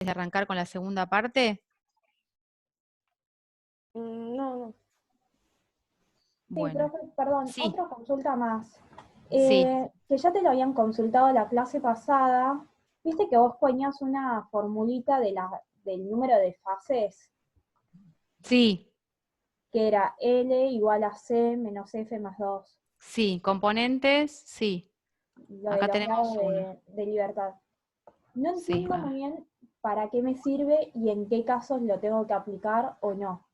de arrancar con la segunda parte? No, no. Sí, Bueno, profe, perdón, sí, otra consulta más. sí, Que ya te lo habían consultado la clase pasada, viste que vos ponías una formulita del número de fases, sí, que era L igual a C menos F más 2, sí, componentes, sí. lo de Acá los grados tenemos uno. de libertad. No Sí, entiendo a muy ver. bien para qué me sirve y en qué casos lo tengo que aplicar o no.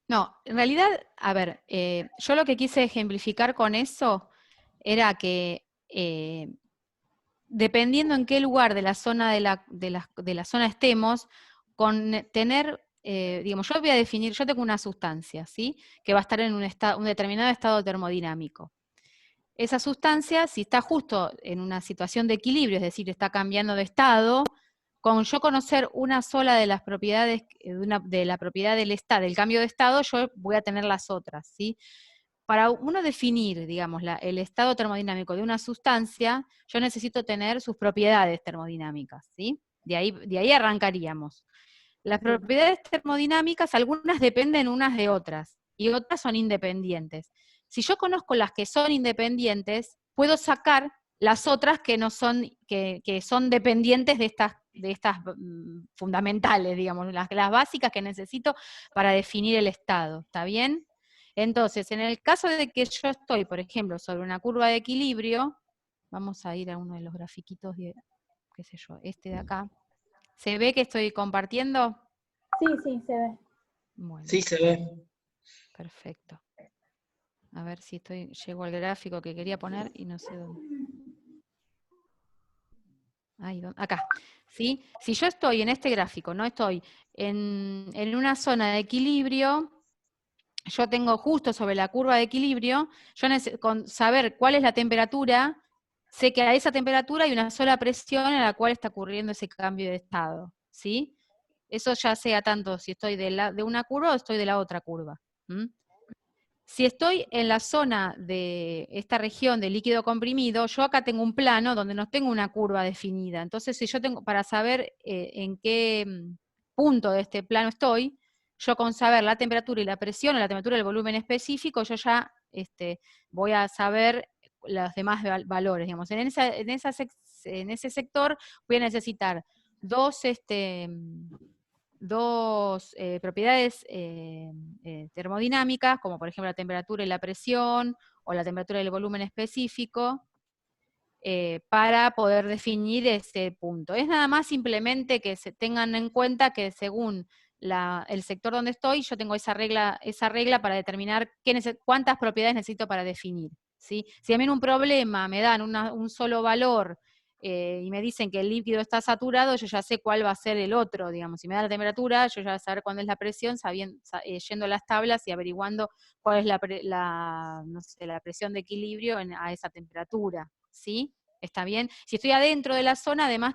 No, en realidad, a ver, yo lo que quise ejemplificar con eso era que dependiendo en qué lugar de la zona de la zona estemos, con tener, digamos, yo voy a definir, yo tengo una sustancia, ¿sí? Que va a estar en un determinado estado termodinámico. Esa sustancia, si está justo en una situación de equilibrio, es decir, está cambiando de estado, con yo conocer una sola de las propiedades de la propiedad del cambio de estado, yo voy a tener las otras, ¿sí? Para uno definir, digamos, el estado termodinámico de una sustancia, yo necesito tener sus propiedades termodinámicas, ¿sí? De ahí arrancaríamos. Las Sí, propiedades termodinámicas, algunas dependen unas de otras, y otras son independientes. Si yo conozco las que son independientes, puedo sacar las otras que no son, que son dependientes de estas fundamentales, digamos, las básicas que necesito para definir el estado, ¿está bien? Entonces, en el caso de que yo estoy, por ejemplo, sobre una curva de equilibrio, vamos a ir a uno de los grafiquitos, qué sé yo, este de acá. ¿Se ve que estoy compartiendo? sí, sí, se ve. Bueno, Sí, se ve. perfecto. A ver si llego al gráfico que quería poner y no sé dónde. Ahí, acá. ¿Sí? Si yo estoy en este gráfico, no estoy en una zona de equilibrio, yo tengo justo sobre la curva de equilibrio, con saber cuál es la temperatura, sé que a esa temperatura hay una sola presión en la cual está ocurriendo ese cambio de estado. ¿Sí? Eso ya sea tanto si estoy de una curva o estoy de la otra curva. ¿Mm? Si estoy en la zona de esta región de líquido comprimido, yo acá tengo un plano donde no tengo una curva definida. Entonces, si yo tengo, para saber en qué punto de este plano estoy, yo con saber la temperatura y la presión, o la temperatura y el volumen específico, yo ya voy a saber los demás valores. Digamos. En ese sector voy a necesitar dos, propiedades termodinámicas, como por ejemplo la temperatura y la presión, o la temperatura y el volumen específico, para poder definir ese punto. Es nada más simplemente que se tengan en cuenta que según el sector donde estoy, yo tengo esa regla para determinar cuántas propiedades necesito para definir. ¿Sí? Si a mí en un problema me dan un solo valor y me dicen que el líquido está saturado, yo ya sé cuál va a ser el otro, digamos. Si me da la temperatura, yo ya voy a saber cuándo es la presión, yendo a las tablas y averiguando cuál es no sé, la presión de equilibrio a esa temperatura, ¿sí? ¿Está bien? Si estoy adentro de la zona, además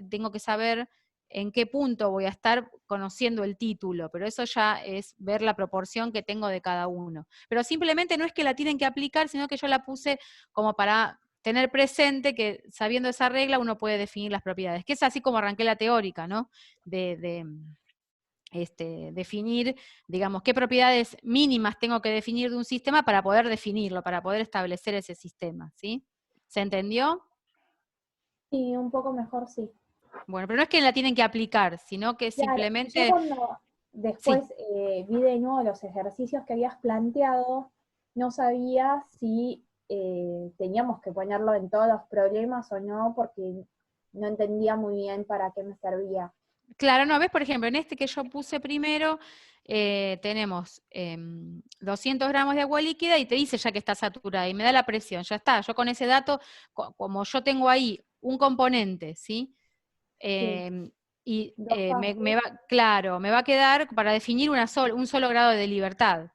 tengo que saber en qué punto voy a estar conociendo el título, pero eso ya es ver la proporción que tengo de cada uno. Pero simplemente no es que la tienen que aplicar, sino que yo la puse como para tener presente que sabiendo esa regla uno puede definir las propiedades, que es así como arranqué la teórica, ¿no? Definir, digamos, qué propiedades mínimas tengo que definir de un sistema para poder definirlo, para poder establecer ese sistema, ¿sí? ¿Se entendió? Sí, un poco mejor, sí. Bueno, pero no es que la tienen que aplicar, sino que Claro, yo simplemente, cuando después sí, vi de nuevo los ejercicios que habías planteado, no sabía si teníamos que ponerlo en todos los problemas o no, porque no entendía muy bien para qué me servía. claro, no, ves, por ejemplo, en este que yo puse primero, tenemos 200 gramos de agua líquida y te dice ya que está saturada y me da la presión, ya está, yo con ese dato, como yo tengo ahí un componente, ¿sí? Sí, Eh, y dos fases. claro, me va a quedar para definir un solo grado de libertad.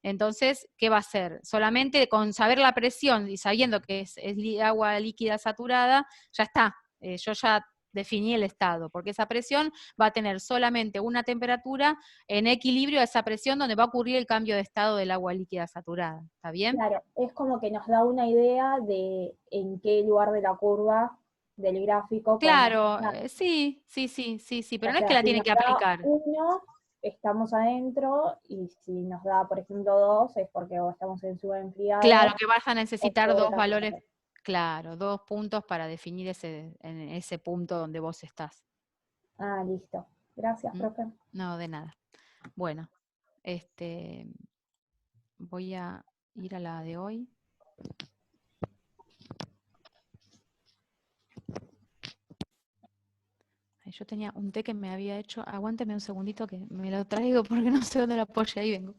Entonces, ¿qué va a hacer? Solamente con saber la presión y sabiendo que es agua líquida saturada, ya está. Yo ya definí el estado, porque esa presión va a tener solamente una temperatura en equilibrio a esa presión donde va a ocurrir el cambio de estado del agua líquida saturada. ¿Está bien? Claro, es como que nos da una idea de en qué lugar de la curva del gráfico con las Claro, coordenadas. sí, pero O no es que sea, la si tienen nos que da aplicar. 1, estamos adentro, y si nos da, por ejemplo, 2, es porque o estamos en Claro, subenfriado que vas a o necesitar dos valores, sobrecalentado. claro, 2 puntos para definir en ese punto donde vos estás. Ah, listo. Gracias, ¿Mm? profe. No, de nada. Bueno, voy a ir a la de hoy. Ay, yo tenía un té que me había hecho. Aguánteme un segundito que me lo traigo porque no sé dónde lo apoye. Ahí vengo.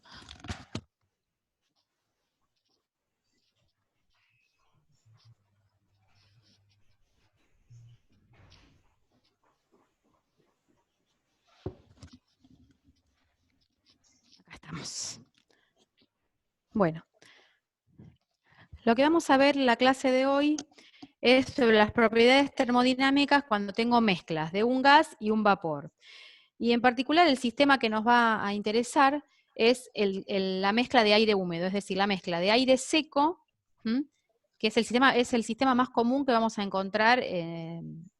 Acá estamos. Bueno, lo que vamos a ver en la clase de hoy es sobre las propiedades termodinámicas cuando tengo mezclas de un gas y un vapor. Y en particular el sistema que nos va a interesar es la mezcla de aire húmedo, es decir, la mezcla de aire seco, ¿m? Que es el sistema más común que vamos a encontrar en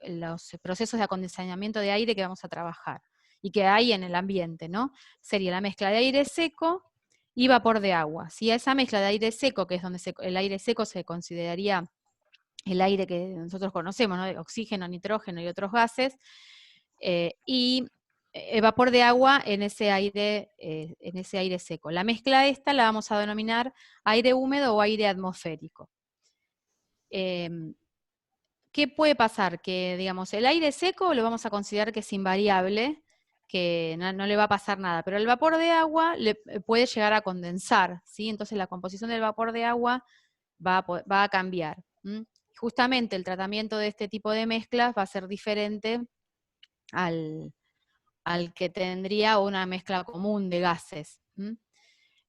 los procesos de acondicionamiento de aire que vamos a trabajar y que hay en el ambiente, ¿no? Sería la mezcla de aire seco y vapor de agua. Si esa mezcla de aire seco, que es donde el aire seco se consideraría el aire que nosotros conocemos, ¿no? Oxígeno, nitrógeno y otros gases, y el vapor de agua en ese aire seco. La mezcla esta la vamos a denominar aire húmedo o aire atmosférico. ¿Qué puede pasar? Que, digamos, el aire seco lo vamos a considerar que es invariable, que no le va a pasar nada, pero el vapor de agua puede llegar a condensar, ¿sí? Entonces la composición del vapor de agua va a cambiar. Justamente el tratamiento de este tipo de mezclas va a ser diferente al que tendría una mezcla común de gases.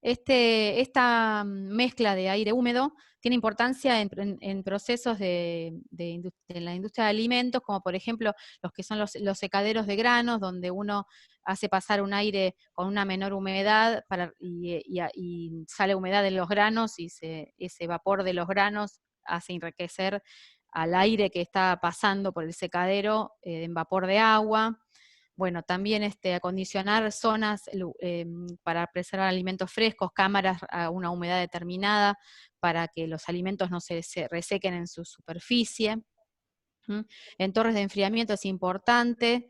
Esta mezcla de aire húmedo tiene importancia en procesos de la industria de alimentos, como por ejemplo los que son los secaderos de granos, donde uno hace pasar un aire con una menor humedad y sale humedad de los granos y ese vapor de los granos hace enriquecer al aire que está pasando por el secadero en vapor de agua. Bueno, también acondicionar zonas para preservar alimentos frescos, cámaras a una humedad determinada para que los alimentos no se resequen en su superficie. En torres de enfriamiento es importante,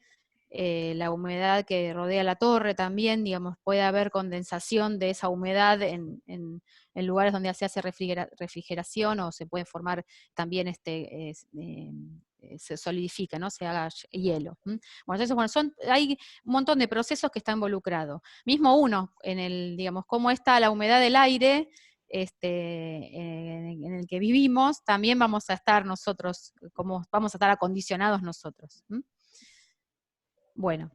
la humedad que rodea la torre también, digamos, puede haber condensación de esa humedad en lugares donde se hace refrigeración o se puede formar también se solidifica, ¿no? Se haga hielo. Bueno, entonces, hay un montón de procesos que están involucrados. Mismo uno, digamos, cómo está la humedad del aire, en el que vivimos, también vamos a estar nosotros, como vamos a estar acondicionados nosotros. Bueno,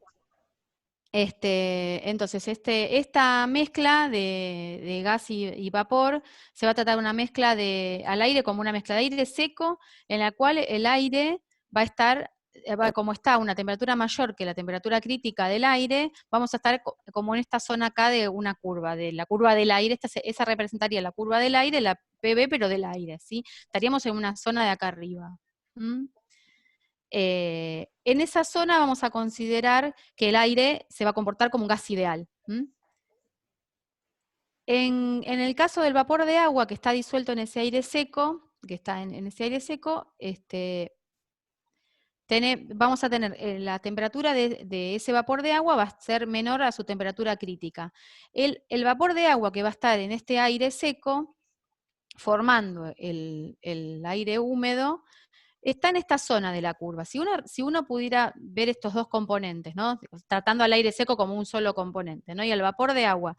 entonces esta mezcla de gas y vapor se va a tratar de una mezcla al aire como una mezcla de aire seco, en la cual el aire va a estar, como está a una temperatura mayor que la temperatura crítica del aire, vamos a estar como en esta zona acá de una curva, de la curva del aire, esa representaría la curva del aire, la PV, pero del aire, ¿sí? Estaríamos en una zona de acá arriba. En esa zona vamos a considerar que el aire se va a comportar como un gas ideal. En el caso del vapor de agua que está disuelto en ese aire seco, vamos a tener la temperatura de ese vapor de agua va a ser menor a su temperatura crítica. El vapor de agua que va a estar en este aire seco, formando el aire húmedo, está en esta zona de la curva. Si uno pudiera ver estos dos componentes, ¿no? Tratando al aire seco como un solo componente, ¿no? Y al vapor de agua,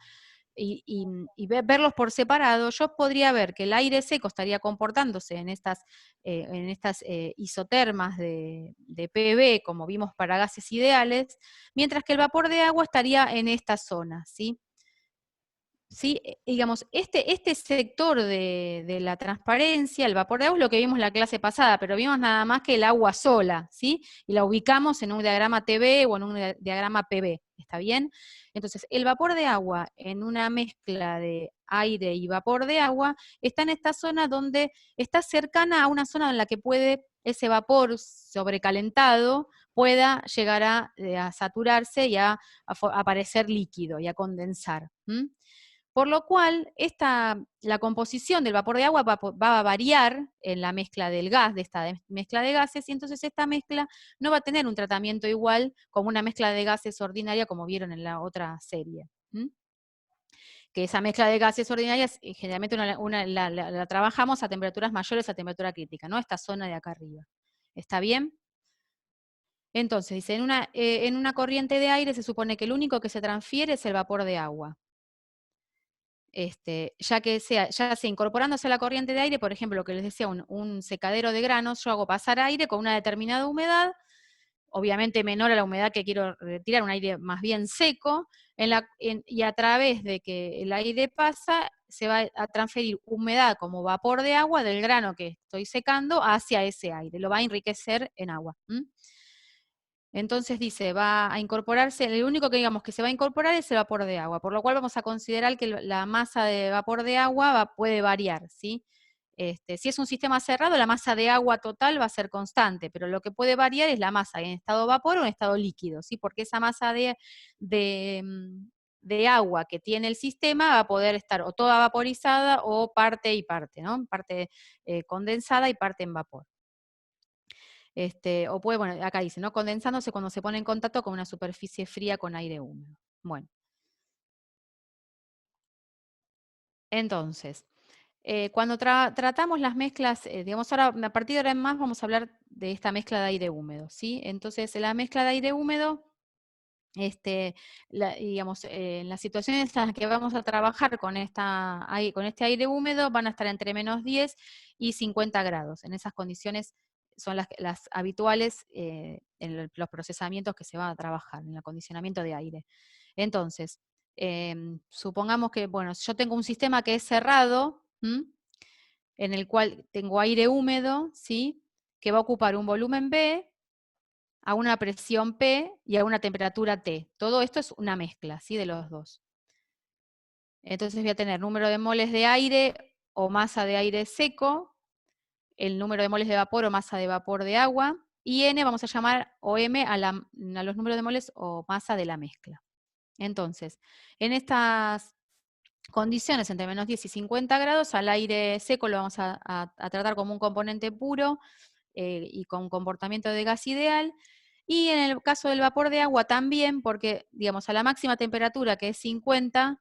y verlos por separado, yo podría ver que el aire seco estaría comportándose en estas isotermas de PV, como vimos para gases ideales, mientras que el vapor de agua estaría en esta zona, ¿sí? ¿Sí? Digamos, este sector de la transparencia, el vapor de agua, es lo que vimos en la clase pasada, pero vimos nada más que el agua sola, ¿sí? Y la ubicamos en un diagrama TV o en un diagrama PV. ¿está bien? Entonces, el vapor de agua en una mezcla de aire y vapor de agua está en esta zona donde está cercana a una zona en la que puede ese vapor sobrecalentado pueda llegar a saturarse y a aparecer líquido y a condensar. Por lo cual, la composición del vapor de agua va a variar en la mezcla del gas, de esta mezcla de gases, y entonces esta mezcla no va a tener un tratamiento igual como una mezcla de gases ordinaria, como vieron en la otra serie. Que esa mezcla de gases ordinarias, generalmente la trabajamos a temperaturas mayores a temperatura crítica, ¿no? Esta zona de acá arriba. ¿Está bien? Entonces, dice, en una corriente de aire se supone que el único que se transfiere es el vapor de agua. Ya sea incorporándose a la corriente de aire, por ejemplo, lo que les decía, un secadero de granos, yo hago pasar aire con una determinada humedad, obviamente menor a la humedad que quiero retirar, un aire más bien seco, y a través de que el aire pasa, se va a transferir humedad como vapor de agua del grano que estoy secando hacia ese aire, lo va a enriquecer en agua. Entonces dice, va a incorporarse, el único que digamos que se va a incorporar es el vapor de agua, por lo cual vamos a considerar que la masa de vapor de agua puede variar, ¿sí? Si es un sistema cerrado, la masa de agua total va a ser constante, pero lo que puede variar es la masa en estado vapor o en estado líquido, ¿sí? Porque esa masa de agua que tiene el sistema va a poder estar o toda vaporizada o parte y parte, ¿no? Parte condensada y parte en vapor. O puede, bueno, acá dice, ¿no? Condensándose cuando se pone en contacto con una superficie fría con aire húmedo. Bueno. Entonces, cuando tratamos las mezclas, digamos ahora, a partir de ahora en más vamos a hablar de esta mezcla de aire húmedo, ¿sí? Entonces, la mezcla de aire húmedo, digamos, en las situaciones en las que vamos a trabajar con este aire húmedo van a estar entre -10 y 50 grados. En esas condiciones son las habituales en los procesamientos que se va a trabajar, en el acondicionamiento de aire. Entonces, supongamos que, bueno, yo tengo un sistema que es cerrado, en el cual tengo aire húmedo, ¿sí? Que va a ocupar un volumen B, a una presión P y a una temperatura T. Todo esto es una mezcla, ¿sí? De los dos. Entonces voy a tener número de moles de aire o masa de aire seco, el número de moles de vapor o masa de vapor de agua, y N vamos a llamar o M a los números de moles o masa de la mezcla. Entonces, en estas condiciones entre -10 y 50 grados, al aire seco lo vamos a tratar como un componente puro y con comportamiento de gas ideal, y en el caso del vapor de agua también, porque digamos a la máxima temperatura que es 50,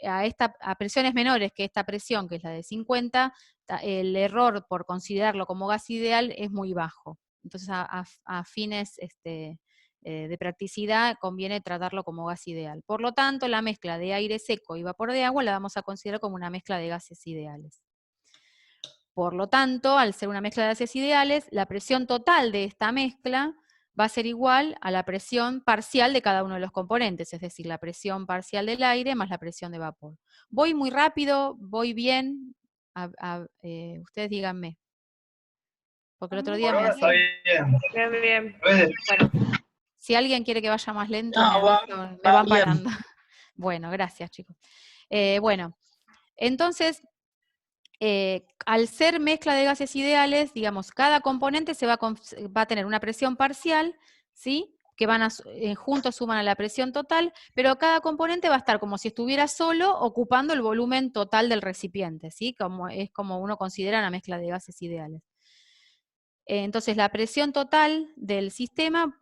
a presiones menores que esta presión, que es la de 50, el error por considerarlo como gas ideal es muy bajo. Entonces a fines de practicidad conviene tratarlo como gas ideal. Por lo tanto, la mezcla de aire seco y vapor de agua la vamos a considerar como una mezcla de gases ideales. Por lo tanto, al ser una mezcla de gases ideales, la presión total de esta mezcla va a ser igual a la presión parcial de cada uno de los componentes, es decir, la presión parcial del aire más la presión de vapor. ¿Voy muy rápido? ¿Voy bien? Ustedes díganme. Porque el otro día me Está bien. Bien, bien. Bueno, si alguien quiere que vaya más lento, No, me van bien. parando. Bueno, gracias, chicos. Bueno, entonces, al ser mezcla de gases ideales, digamos, cada componente va a tener una presión parcial, ¿sí? Que juntos suman a la presión total, pero cada componente va a estar como si estuviera solo, ocupando el volumen total del recipiente, ¿sí? Es como uno considera una mezcla de gases ideales. Entonces, la presión total del sistema,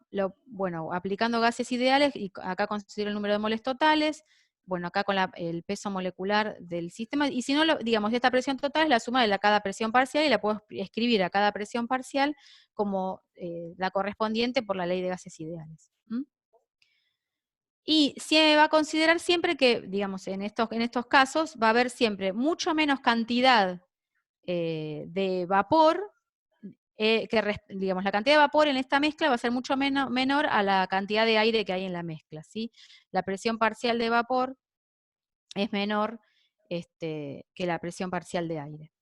bueno, aplicando gases ideales, y acá considero el número de moles totales, bueno, acá con el peso molecular del sistema, y si no, digamos, esta presión total es la suma de cada presión parcial, y la puedo escribir a cada presión parcial como la correspondiente por la ley de gases ideales. Y se va a considerar siempre que, digamos, en estos casos, va a haber siempre mucho menos cantidad de vapor, digamos, la cantidad de vapor en esta mezcla va a ser mucho menor a la cantidad de aire que hay en la mezcla, ¿sí? La presión parcial de vapor es menor que la presión parcial de aire.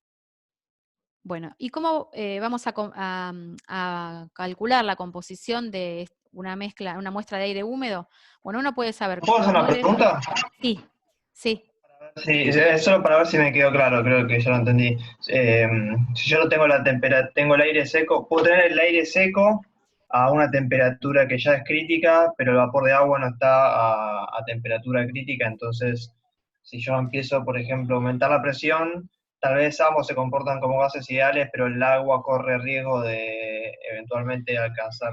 Bueno, ¿y cómo vamos a calcular la composición de una mezcla, una muestra de aire húmedo, bueno, uno puede saber ¿Puedo hacer los una moles. pregunta? Sí, sí. Sí, es solo para ver si me quedó claro, creo que ya lo entendí. Si yo no tengo tengo el aire seco, puedo tener el aire seco a una temperatura que ya es crítica, pero el vapor de agua no está a temperatura crítica, entonces si yo empiezo, por ejemplo, a aumentar la presión, tal vez ambos se comportan como gases ideales, pero el agua corre riesgo de eventualmente alcanzar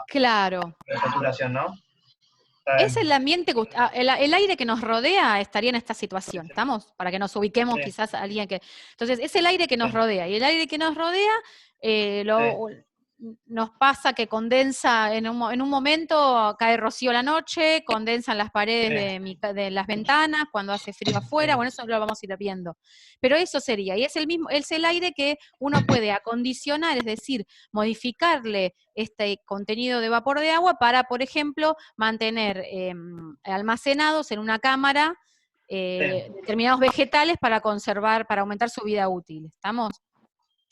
Claro. la saturación, ¿no? Es el ambiente, el aire que nos rodea estaría en esta situación, Sí, ¿estamos? Para que nos ubiquemos sí, quizás a alguien que... Entonces, es el aire que nos sí, rodea, y el aire que nos rodea eh, sí, lo- nos pasa que condensa, en un momento cae rocío a la noche, condensan las paredes de las ventanas, cuando hace frío afuera, sí, bueno, eso lo vamos a ir viendo. Pero eso sería, y es el mismo, es el aire que uno puede acondicionar, es decir, modificarle este contenido de vapor de agua para, por ejemplo, mantener almacenados en una cámara sí, determinados vegetales para conservar, para aumentar su vida útil. ¿Estamos?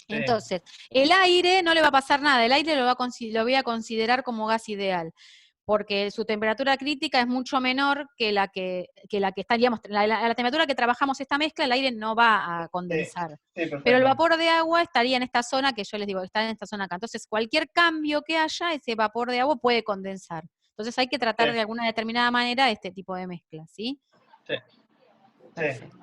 sí, Entonces, el aire no le va a pasar nada, el aire lo voy a considerar como gas ideal, porque su temperatura crítica es mucho menor que la que estaríamos, la temperatura que trabajamos esta mezcla, el aire no va a sí, condensar. sí, Pero el perfecto. vapor de agua estaría en esta zona que yo les digo, está en esta zona acá. Entonces, cualquier cambio que haya, ese vapor de agua puede condensar. Entonces hay que tratar Sí, de alguna determinada manera este tipo de mezcla, ¿sí? sí, sí. Perfecto.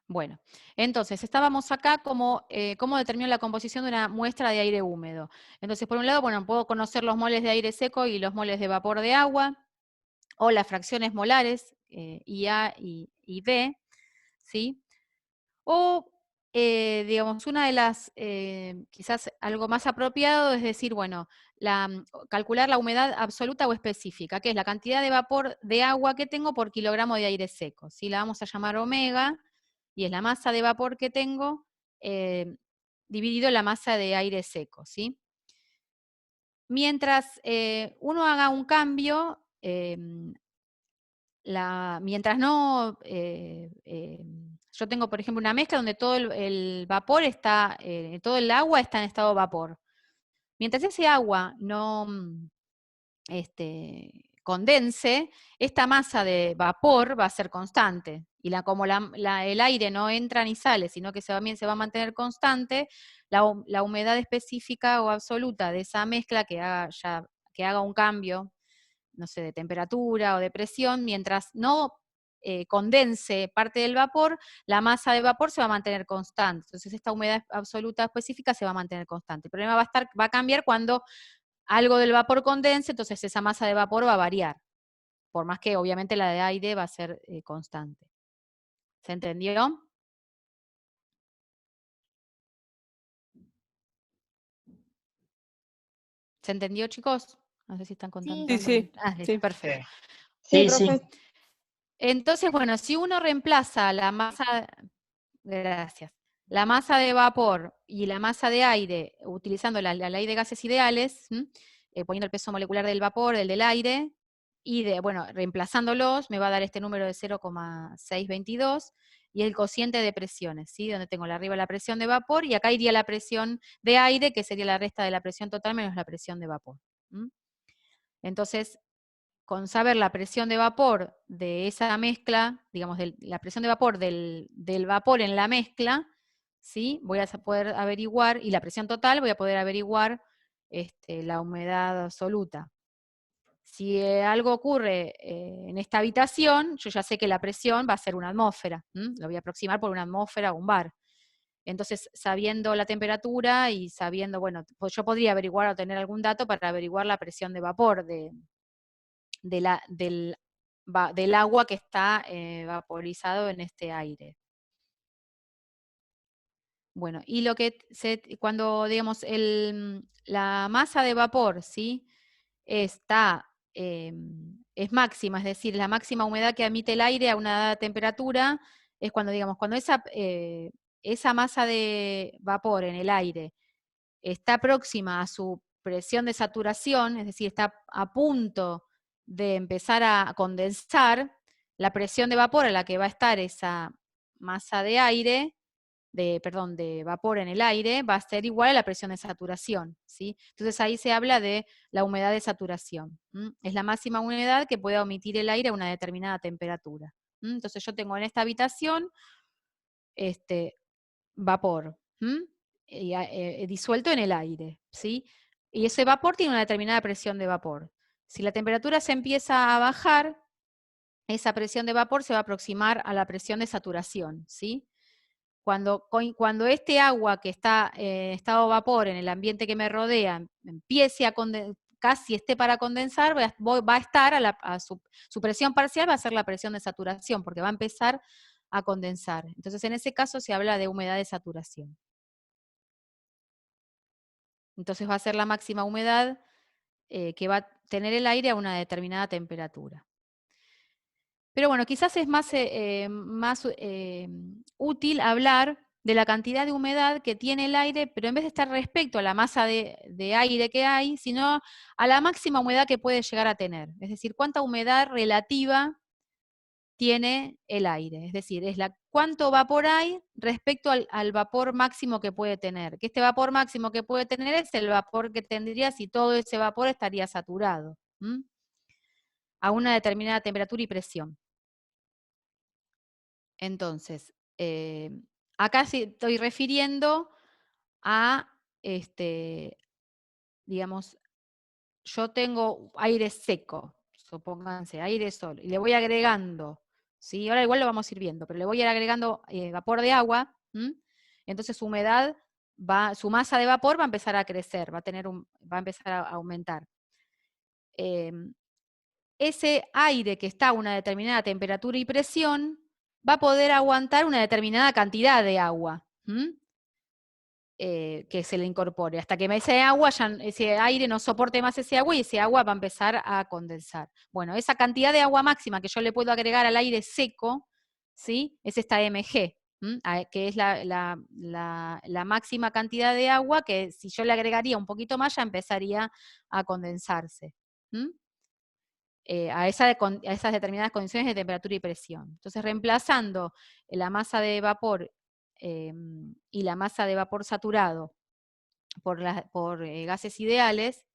Bueno, entonces estábamos acá como cómo determino la composición de una muestra de aire húmedo. Entonces, por un lado, bueno, puedo conocer los moles de aire seco y los moles de vapor de agua, o las fracciones molares, IA y B, ¿sí? O, digamos, una de las, quizás algo más apropiado es decir, bueno, calcular la humedad absoluta o específica, que es la cantidad de vapor de agua que tengo por kilogramo de aire seco. ¿Sí? La vamos a llamar omega, y es la masa de vapor que tengo dividido la masa de aire seco, ¿sí? Mientras uno haga un cambio, mientras no, yo tengo, por ejemplo, una mezcla donde todo el vapor está, todo el agua está en estado vapor. Mientras ese agua no condense, esta masa de vapor va a ser constante. Y como el aire no entra ni sale, sino que también se va a mantener constante, la humedad específica o absoluta de esa mezcla que haga un cambio, no sé, de temperatura o de presión, mientras no condense parte del vapor, la masa de vapor se va a mantener constante. Entonces esta humedad absoluta específica se va a mantener constante. El problema va a cambiar cuando algo del vapor condense, entonces esa masa de vapor va a variar, por más que obviamente la de aire va a ser constante. ¿Se entendió? ¿Se entendió, chicos? No sé si están Sí, contando. Sí, sí, Listo, sí. perfecto. Sí, sí, Sí, sí. profe. Entonces, bueno, si uno reemplaza gracias, la masa de vapor y la masa de aire, utilizando la ley de gases ideales, poniendo el peso molecular del vapor, el del aire, y bueno, reemplazándolos, me va a dar este número de 0,622, y el cociente de presiones, ¿sí? Donde tengo arriba la presión de vapor, y acá iría la presión de aire, que sería la resta de la presión total menos la presión de vapor. Entonces, con saber la presión de vapor de esa mezcla, digamos, la presión de vapor del vapor en la mezcla, ¿sí? Voy a poder averiguar, y la presión total, voy a poder averiguar la humedad absoluta. Si algo ocurre en esta habitación, yo ya sé que la presión va a ser una atmósfera, lo voy a aproximar por una atmósfera o un bar. Entonces, sabiendo la temperatura y sabiendo, bueno, pues yo podría averiguar o tener algún dato para averiguar la presión de vapor del agua que está vaporizado en este aire. Bueno, y lo que cuando, digamos, la masa de vapor, ¿sí? Está, es máxima, es decir, la máxima humedad que emite el aire a una dada temperatura, es cuando, digamos, cuando esa masa de vapor en el aire está próxima a su presión de saturación, es decir, está a punto de empezar a condensar, la presión de vapor a la que va a estar esa masa de aire de vapor en el aire va a ser igual a la presión de saturación, ¿sí? Entonces ahí se habla de la humedad de saturación. Es la máxima humedad que puede omitir el aire a una determinada temperatura. Entonces yo tengo en esta habitación vapor disuelto en el aire, ¿sí? Y ese vapor tiene una determinada presión de vapor. Si la temperatura se empieza a bajar, esa presión de vapor se va a aproximar a la presión de saturación, ¿sí? Cuando este agua que está en estado vapor en el ambiente que me rodea empiece a casi esté para condensar, va a estar su presión parcial va a ser la presión de saturación, porque va a empezar a condensar. Entonces, en ese caso se habla de humedad de saturación. Entonces va a ser la máxima humedad que va a tener el aire a una determinada temperatura. Pero bueno, quizás es más útil hablar de la cantidad de humedad que tiene el aire, pero en vez de estar respecto a la masa de aire que hay, sino a la máxima humedad que puede llegar a tener. Es decir, cuánta humedad relativa tiene el aire. Es decir, es cuánto vapor hay respecto al vapor máximo que puede tener. Que este vapor máximo que puede tener es el vapor que tendría si todo ese vapor estaría saturado, a una determinada temperatura y presión. Entonces, acá sí estoy refiriendo a, digamos, yo tengo aire seco, supónganse, aire solo, y le voy agregando, ¿sí? Ahora igual lo vamos a ir viendo, pero le voy a ir agregando vapor de agua, entonces su humedad su masa de vapor va a empezar a crecer, va a empezar a aumentar. Ese aire que está a una determinada temperatura y presión va a poder aguantar una determinada cantidad de agua que se le incorpore, hasta que ese aire no soporte más ese agua y ese agua va a empezar a condensar. Bueno, esa cantidad de agua máxima que yo le puedo agregar al aire seco, ¿sí? Es esta mg, que es la máxima cantidad de agua que si yo le agregaría un poquito más ya empezaría a condensarse. A esas determinadas condiciones de temperatura y presión. Entonces, reemplazando la masa de vapor y la masa de vapor saturado por gases ideales,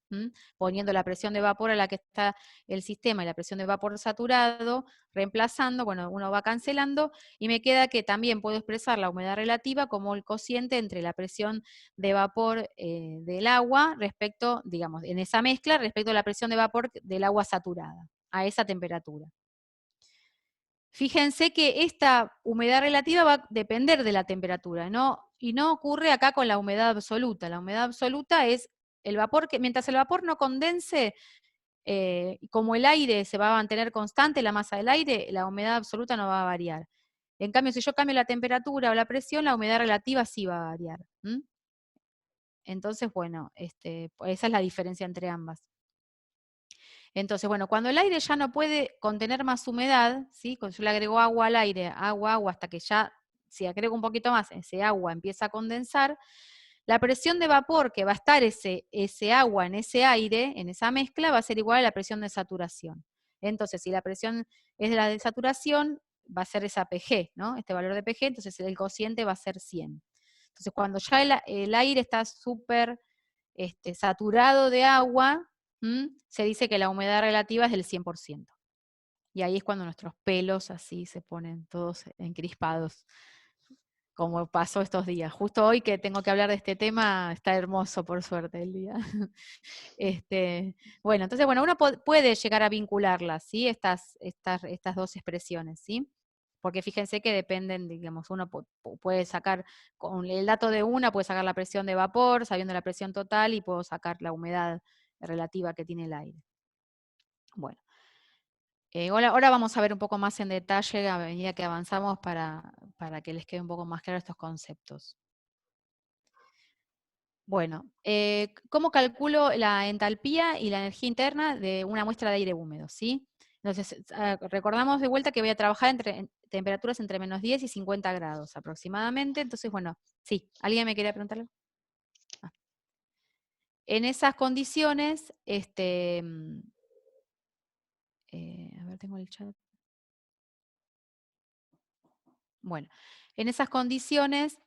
poniendo la presión de vapor a la que está el sistema y la presión de vapor saturado, reemplazando, bueno, uno va cancelando, y me queda que también puedo expresar la humedad relativa como el cociente entre la presión de vapor del agua respecto, digamos, en esa mezcla, respecto a la presión de vapor del agua saturada, a esa temperatura. Fíjense que esta humedad relativa va a depender de la temperatura, y no ocurre acá con la humedad absoluta. La humedad absoluta es el vapor que, mientras el vapor no condense, como el aire se va a mantener constante, la masa del aire, la humedad absoluta no va a variar. En cambio, si yo cambio la temperatura o la presión, la humedad relativa sí va a variar. Entonces, bueno, esa es la diferencia entre ambas. Entonces, bueno, cuando el aire ya no puede contener más humedad, ¿sí? Cuando yo le agrego agua al aire, agua, hasta que ya, si agrego un poquito más, ese agua empieza a condensar, la presión de vapor que va a estar ese agua en ese aire, en esa mezcla, va a ser igual a la presión de saturación. Entonces, si la presión es de la de saturación, va a ser esa PG, ¿no? Este valor de PG, entonces el cociente va a ser 100. Entonces, cuando ya el aire está súper saturado de agua, se dice que la humedad relativa es del 100%. Y ahí es cuando nuestros pelos así se ponen todos encrispados, como pasó estos días. Justo hoy que tengo que hablar de este tema, está hermoso por suerte el día. Bueno, entonces, bueno, uno puede llegar a vincularlas, ¿sí? Estas dos expresiones, ¿sí? Porque fíjense que dependen, digamos, uno puede sacar, con el dato de una, puede sacar la presión de vapor, sabiendo la presión total, y puedo sacar la humedad relativa que tiene el aire. Bueno, ahora vamos a ver un poco más en detalle a medida que avanzamos para que les quede un poco más claro estos conceptos. Bueno, ¿cómo calculo la entalpía y la energía interna de una muestra de aire húmedo? ¿Sí? Entonces, recordamos de vuelta que voy a trabajar en temperaturas entre menos 10 y 50 grados aproximadamente. Entonces, bueno, sí, ¿alguien me quería preguntarle? En esas condiciones, a ver, tengo el chat. Bueno, en esas condiciones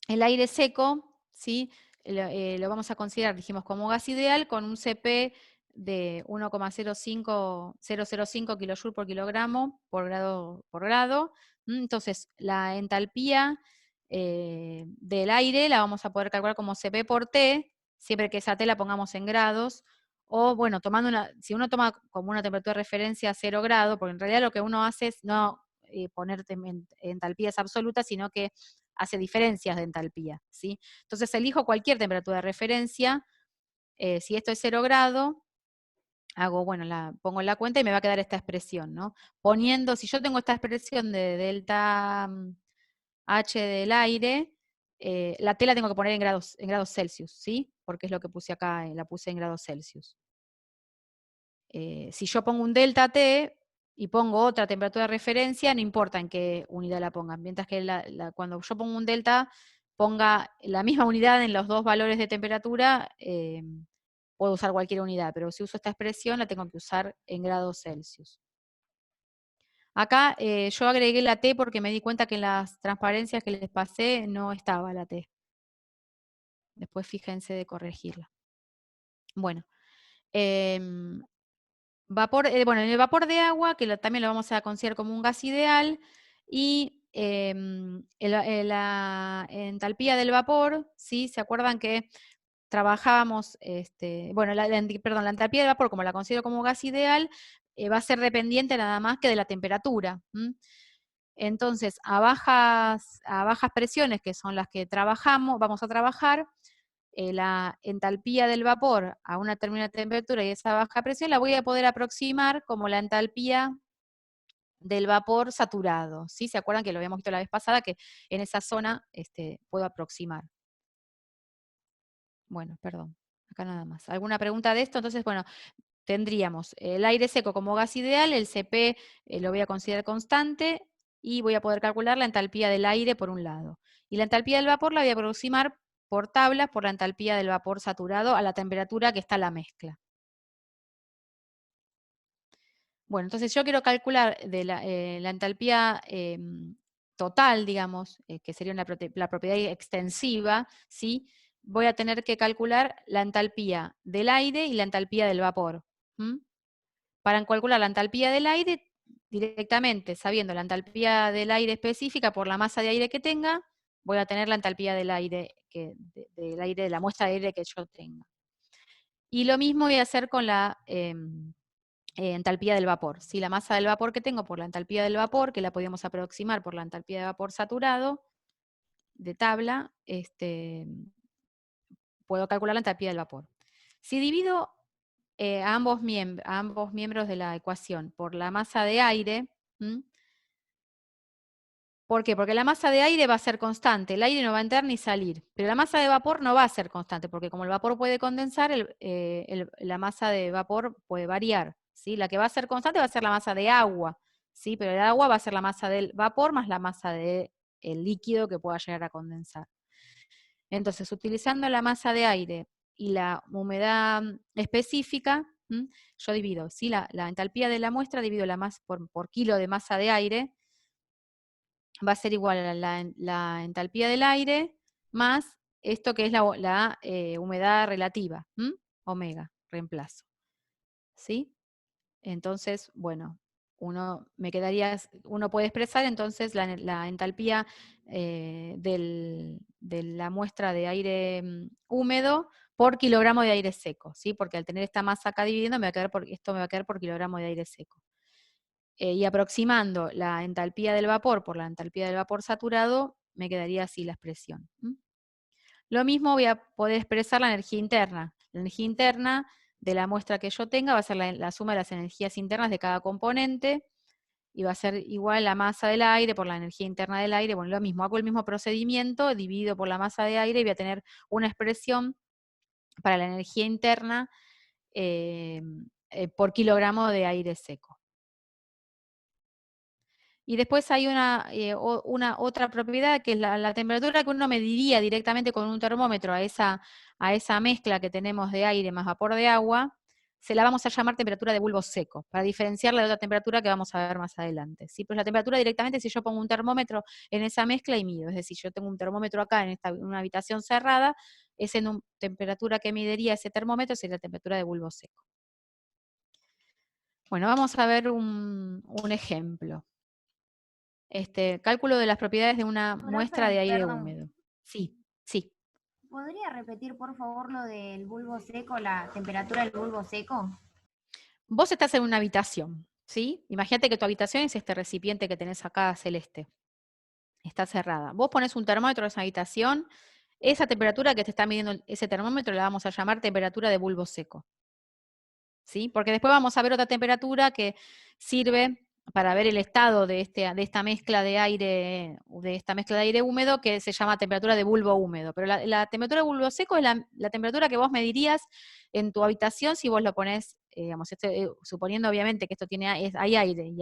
el aire seco, ¿sí? Lo vamos a considerar, dijimos, como gas ideal con un CP de 1,005 kJ por kilogramo por grado. Entonces, la entalpía del aire la vamos a poder calcular como CP por T, siempre que esa T la pongamos en grados, o bueno, si uno toma como una temperatura de referencia 0 grados, porque en realidad lo que uno hace es no poner entalpías absolutas, sino que hace diferencias de entalpía, ¿sí? Entonces elijo cualquier temperatura de referencia, si esto es 0 grado, pongo la cuenta y me va a quedar esta expresión, ¿no? Si yo tengo esta expresión de delta H del aire, la T la tengo que poner en grados Celsius, ¿sí? Porque es lo que puse acá, la puse en grados Celsius. Si yo pongo un delta T y pongo otra temperatura de referencia, no importa en qué unidad la pongan, mientras que cuando yo pongo un delta, ponga la misma unidad en los dos valores de temperatura, puedo usar cualquier unidad, pero si uso esta expresión la tengo que usar en grados Celsius. Acá yo agregué la T porque me di cuenta que en las transparencias que les pasé no estaba la T. Después fíjense de corregirla. Bueno, en el vapor de agua, que también lo vamos a considerar como un gas ideal, y la entalpía del vapor, ¿sí? ¿Se acuerdan que trabajábamos, la entalpía del vapor, como la considero como gas ideal, va a ser dependiente nada más que de la temperatura. Entonces, a bajas presiones, que son las que vamos a trabajar, la entalpía del vapor a una determinada temperatura y esa baja presión la voy a poder aproximar como la entalpía del vapor saturado, ¿sí? ¿Se acuerdan que lo habíamos visto la vez pasada, que en esa zona puedo aproximar? Bueno, perdón, acá nada más. ¿Alguna pregunta de esto? Entonces, bueno, tendríamos el aire seco como gas ideal, el CP lo voy a considerar constante, y voy a poder calcular la entalpía del aire por un lado. Y la entalpía del vapor la voy a aproximar por tablas por la entalpía del vapor saturado a la temperatura que está la mezcla. Bueno, entonces yo quiero calcular la entalpía total, digamos, que sería la propiedad extensiva, ¿sí? Voy a tener que calcular la entalpía del aire y la entalpía del vapor. Para calcular la entalpía del aire, directamente, sabiendo la entalpía del aire específica por la masa de aire que tenga, voy a tener la entalpía del aire, de la muestra de aire que yo tenga. Y lo mismo voy a hacer con la entalpía del vapor. Si la masa del vapor que tengo por la entalpía del vapor, que la podemos aproximar por la entalpía de vapor saturado, de tabla, puedo calcular la entalpía del vapor. Si divido a ambos miembros de la ecuación por la masa de aire, ¿por qué? Porque la masa de aire va a ser constante, el aire no va a entrar ni salir, pero la masa de vapor no va a ser constante, porque como el vapor puede condensar, la masa de vapor puede variar, ¿sí? La que va a ser constante va a ser la masa de agua, ¿sí? Pero el agua va a ser la masa del vapor más la masa del líquido que pueda llegar a condensar. Entonces, utilizando la masa de aire y la humedad específica, yo divido, ¿sí? La entalpía de la muestra divido por kilo de masa de aire, va a ser igual a la entalpía del aire más esto que es la humedad relativa, omega, reemplazo. ¿Sí? Entonces, bueno, uno puede expresar entonces la entalpía de la muestra de aire húmedo por kilogramo de aire seco, ¿sí? Porque al tener esta masa acá dividiendo, esto me va a quedar por kilogramo de aire seco. Y aproximando la entalpía del vapor por la entalpía del vapor saturado, me quedaría así la expresión. Lo mismo voy a poder expresar la energía interna. La energía interna de la muestra que yo tenga va a ser la suma de las energías internas de cada componente, y va a ser igual la masa del aire por la energía interna del aire. Bueno, lo mismo, hago el mismo procedimiento, divido por la masa de aire y voy a tener una expresión para la energía interna por kilogramo de aire seco. Y después hay una otra propiedad, que es la temperatura que uno mediría directamente con un termómetro a esa mezcla que tenemos de aire más vapor de agua, se la vamos a llamar temperatura de bulbo seco, para diferenciarla de otra temperatura que vamos a ver más adelante. ¿Sí? Pues la temperatura directamente, si yo pongo un termómetro en esa mezcla y mido, es decir, yo tengo un termómetro acá en una habitación cerrada, esa temperatura que mediría ese termómetro sería la temperatura de bulbo seco. Bueno, vamos a ver un ejemplo. Cálculo de las propiedades de una muestra de aire húmedo. Sí, sí. ¿Podría repetir, por favor, lo del bulbo seco, la temperatura del bulbo seco? Vos estás en una habitación, ¿sí? Imagínate que tu habitación es este recipiente que tenés acá celeste. Está cerrada. Vos pones un termómetro en esa habitación, esa temperatura que te está midiendo ese termómetro la vamos a llamar temperatura de bulbo seco. ¿Sí? Porque después vamos a ver otra temperatura que sirve para ver el estado de esta mezcla de aire húmedo, que se llama temperatura de bulbo húmedo. Pero la temperatura de bulbo seco es la temperatura que vos medirías en tu habitación si vos lo ponés, digamos, suponiendo obviamente que esto hay aire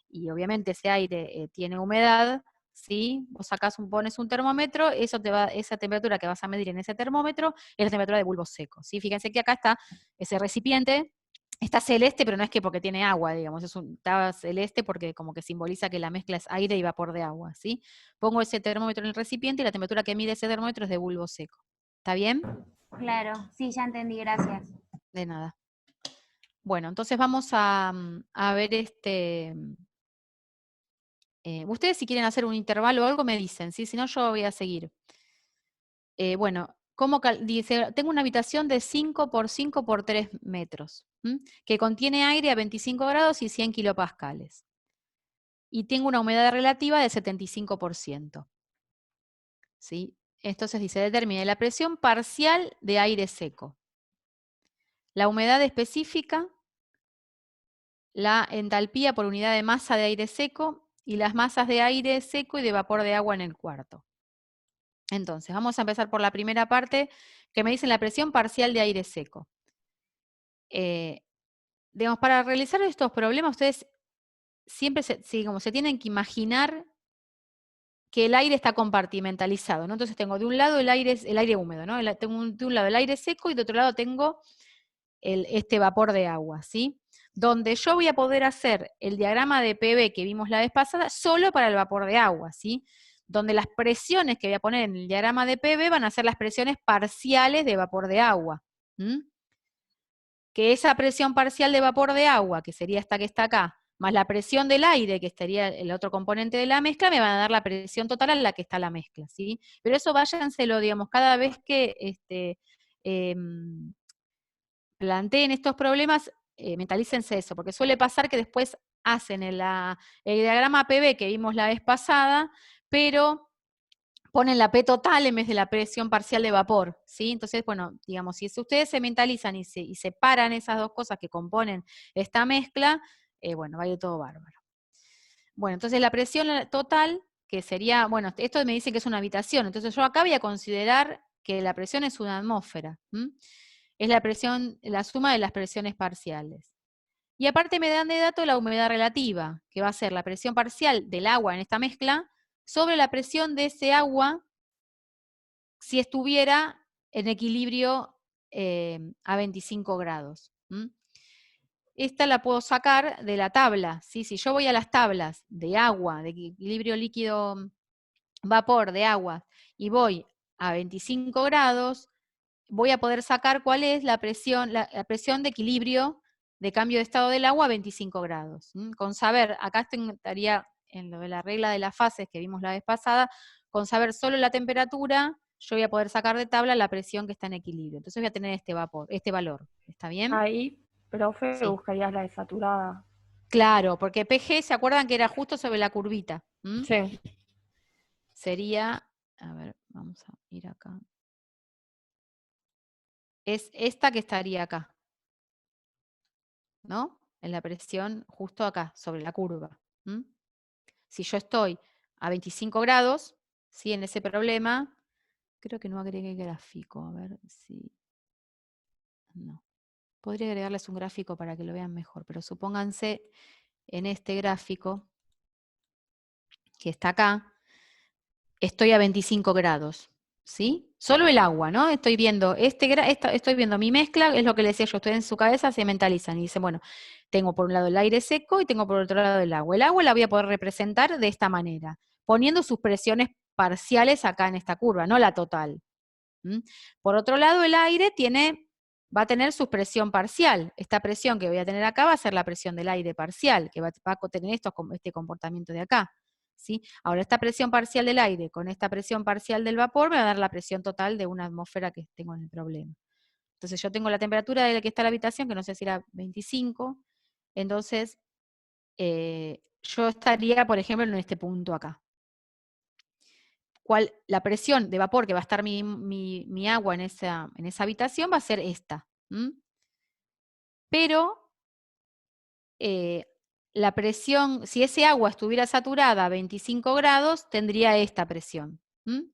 y obviamente ese aire tiene humedad, ¿sí? Vos pones un termómetro, esa temperatura que vas a medir en ese termómetro es la temperatura de bulbo seco, ¿sí? Fíjense que acá está ese recipiente, está celeste, pero no es que porque tiene agua, digamos, está celeste porque como que simboliza que la mezcla es aire y vapor de agua, ¿sí? Pongo ese termómetro en el recipiente y la temperatura que mide ese termómetro es de bulbo seco. ¿Está bien? Claro, sí, ya entendí, gracias. De nada. Bueno, entonces vamos a ver ustedes si quieren hacer un intervalo o algo me dicen, ¿sí? Si no yo voy a seguir. Bueno, dice, tengo una habitación de 5 por 5 por 3 metros, que contiene aire a 25 grados y 100 kilopascales. Y tengo una humedad relativa del 75%. ¿Sí? Entonces dice, determine la presión parcial de aire seco, la humedad específica, la entalpía por unidad de masa de aire seco y las masas de aire seco y de vapor de agua en el cuarto. Entonces, vamos a empezar por la primera parte, que me dicen la presión parcial de aire seco. Digamos, para realizar estos problemas, ustedes siempre se tienen que imaginar que el aire está compartimentalizado, ¿no? Entonces tengo de un lado el aire húmedo, ¿no? Tengo de un lado el aire seco y de otro lado tengo este vapor de agua, ¿sí? Donde yo voy a poder hacer el diagrama de PV que vimos la vez pasada solo para el vapor de agua, ¿sí? Donde las presiones que voy a poner en el diagrama de PV van a ser las presiones parciales de vapor de agua. Que esa presión parcial de vapor de agua, que sería esta que está acá, más la presión del aire, que estaría el otro componente de la mezcla, me van a dar la presión total a la que está la mezcla, ¿sí? Pero eso váyanselo, digamos, cada vez que planteen estos problemas, mentalícense eso, porque suele pasar que después hacen el diagrama PV que vimos la vez pasada, pero ponen la P total en vez de la presión parcial de vapor, ¿sí? Entonces, bueno, digamos, si ustedes se mentalizan y separan esas dos cosas que componen esta mezcla, bueno, va a ir todo bárbaro. Bueno, entonces la presión total, que sería, bueno, esto me dice que es una habitación, entonces yo acá voy a considerar que la presión es una atmósfera, es la presión, la suma de las presiones parciales. Y aparte me dan de dato la humedad relativa, que va a ser la presión parcial del agua en esta mezcla, sobre la presión de ese agua si estuviera en equilibrio a 25 grados. Esta la puedo sacar de la tabla, ¿sí? Si yo voy a las tablas de agua, de equilibrio líquido-vapor de agua, y voy a 25 grados, voy a poder sacar cuál es la presión de equilibrio de cambio de estado del agua a 25 grados. Con saber, acá estaría en lo de la regla de las fases que vimos la vez pasada, con saber solo la temperatura, yo voy a poder sacar de tabla la presión que está en equilibrio. Entonces voy a tener este valor. ¿Está bien? Ahí, profe, Sí. buscarías la desaturada. Claro, porque PG, ¿se acuerdan que era justo sobre la curvita? Sí. Sería, a ver, vamos a ir acá. Es esta que estaría acá, ¿no? En la presión justo acá, sobre la curva. Si yo estoy a 25 grados, ¿sí? En ese problema, creo que no agregué gráfico, a ver si... No. Podría agregarles un gráfico para que lo vean mejor, pero supónganse en este gráfico, que está acá, estoy a 25 grados, ¿sí? Solo el agua, ¿no? Estoy viendo estoy viendo mi mezcla, es lo que le decía yo, ustedes en su cabeza se mentalizan y dicen, bueno, tengo por un lado el aire seco y tengo por otro lado el agua. El agua la voy a poder representar de esta manera, poniendo sus presiones parciales acá en esta curva, no la total. ¿Mm? Por otro lado, el aire va a tener su presión parcial. Esta presión que voy a tener acá va a ser la presión del aire parcial, que va a tener este comportamiento de acá. ¿Sí? Ahora, esta presión parcial del aire con esta presión parcial del vapor me va a dar la presión total de una atmósfera que tengo en el problema. Entonces yo tengo la temperatura de la que está la habitación, que no sé si era 25, entonces yo estaría, por ejemplo, en este punto acá. La presión de vapor que va a estar mi agua en esa habitación va a ser esta. Pero la presión, si ese agua estuviera saturada a 25 grados, tendría esta presión.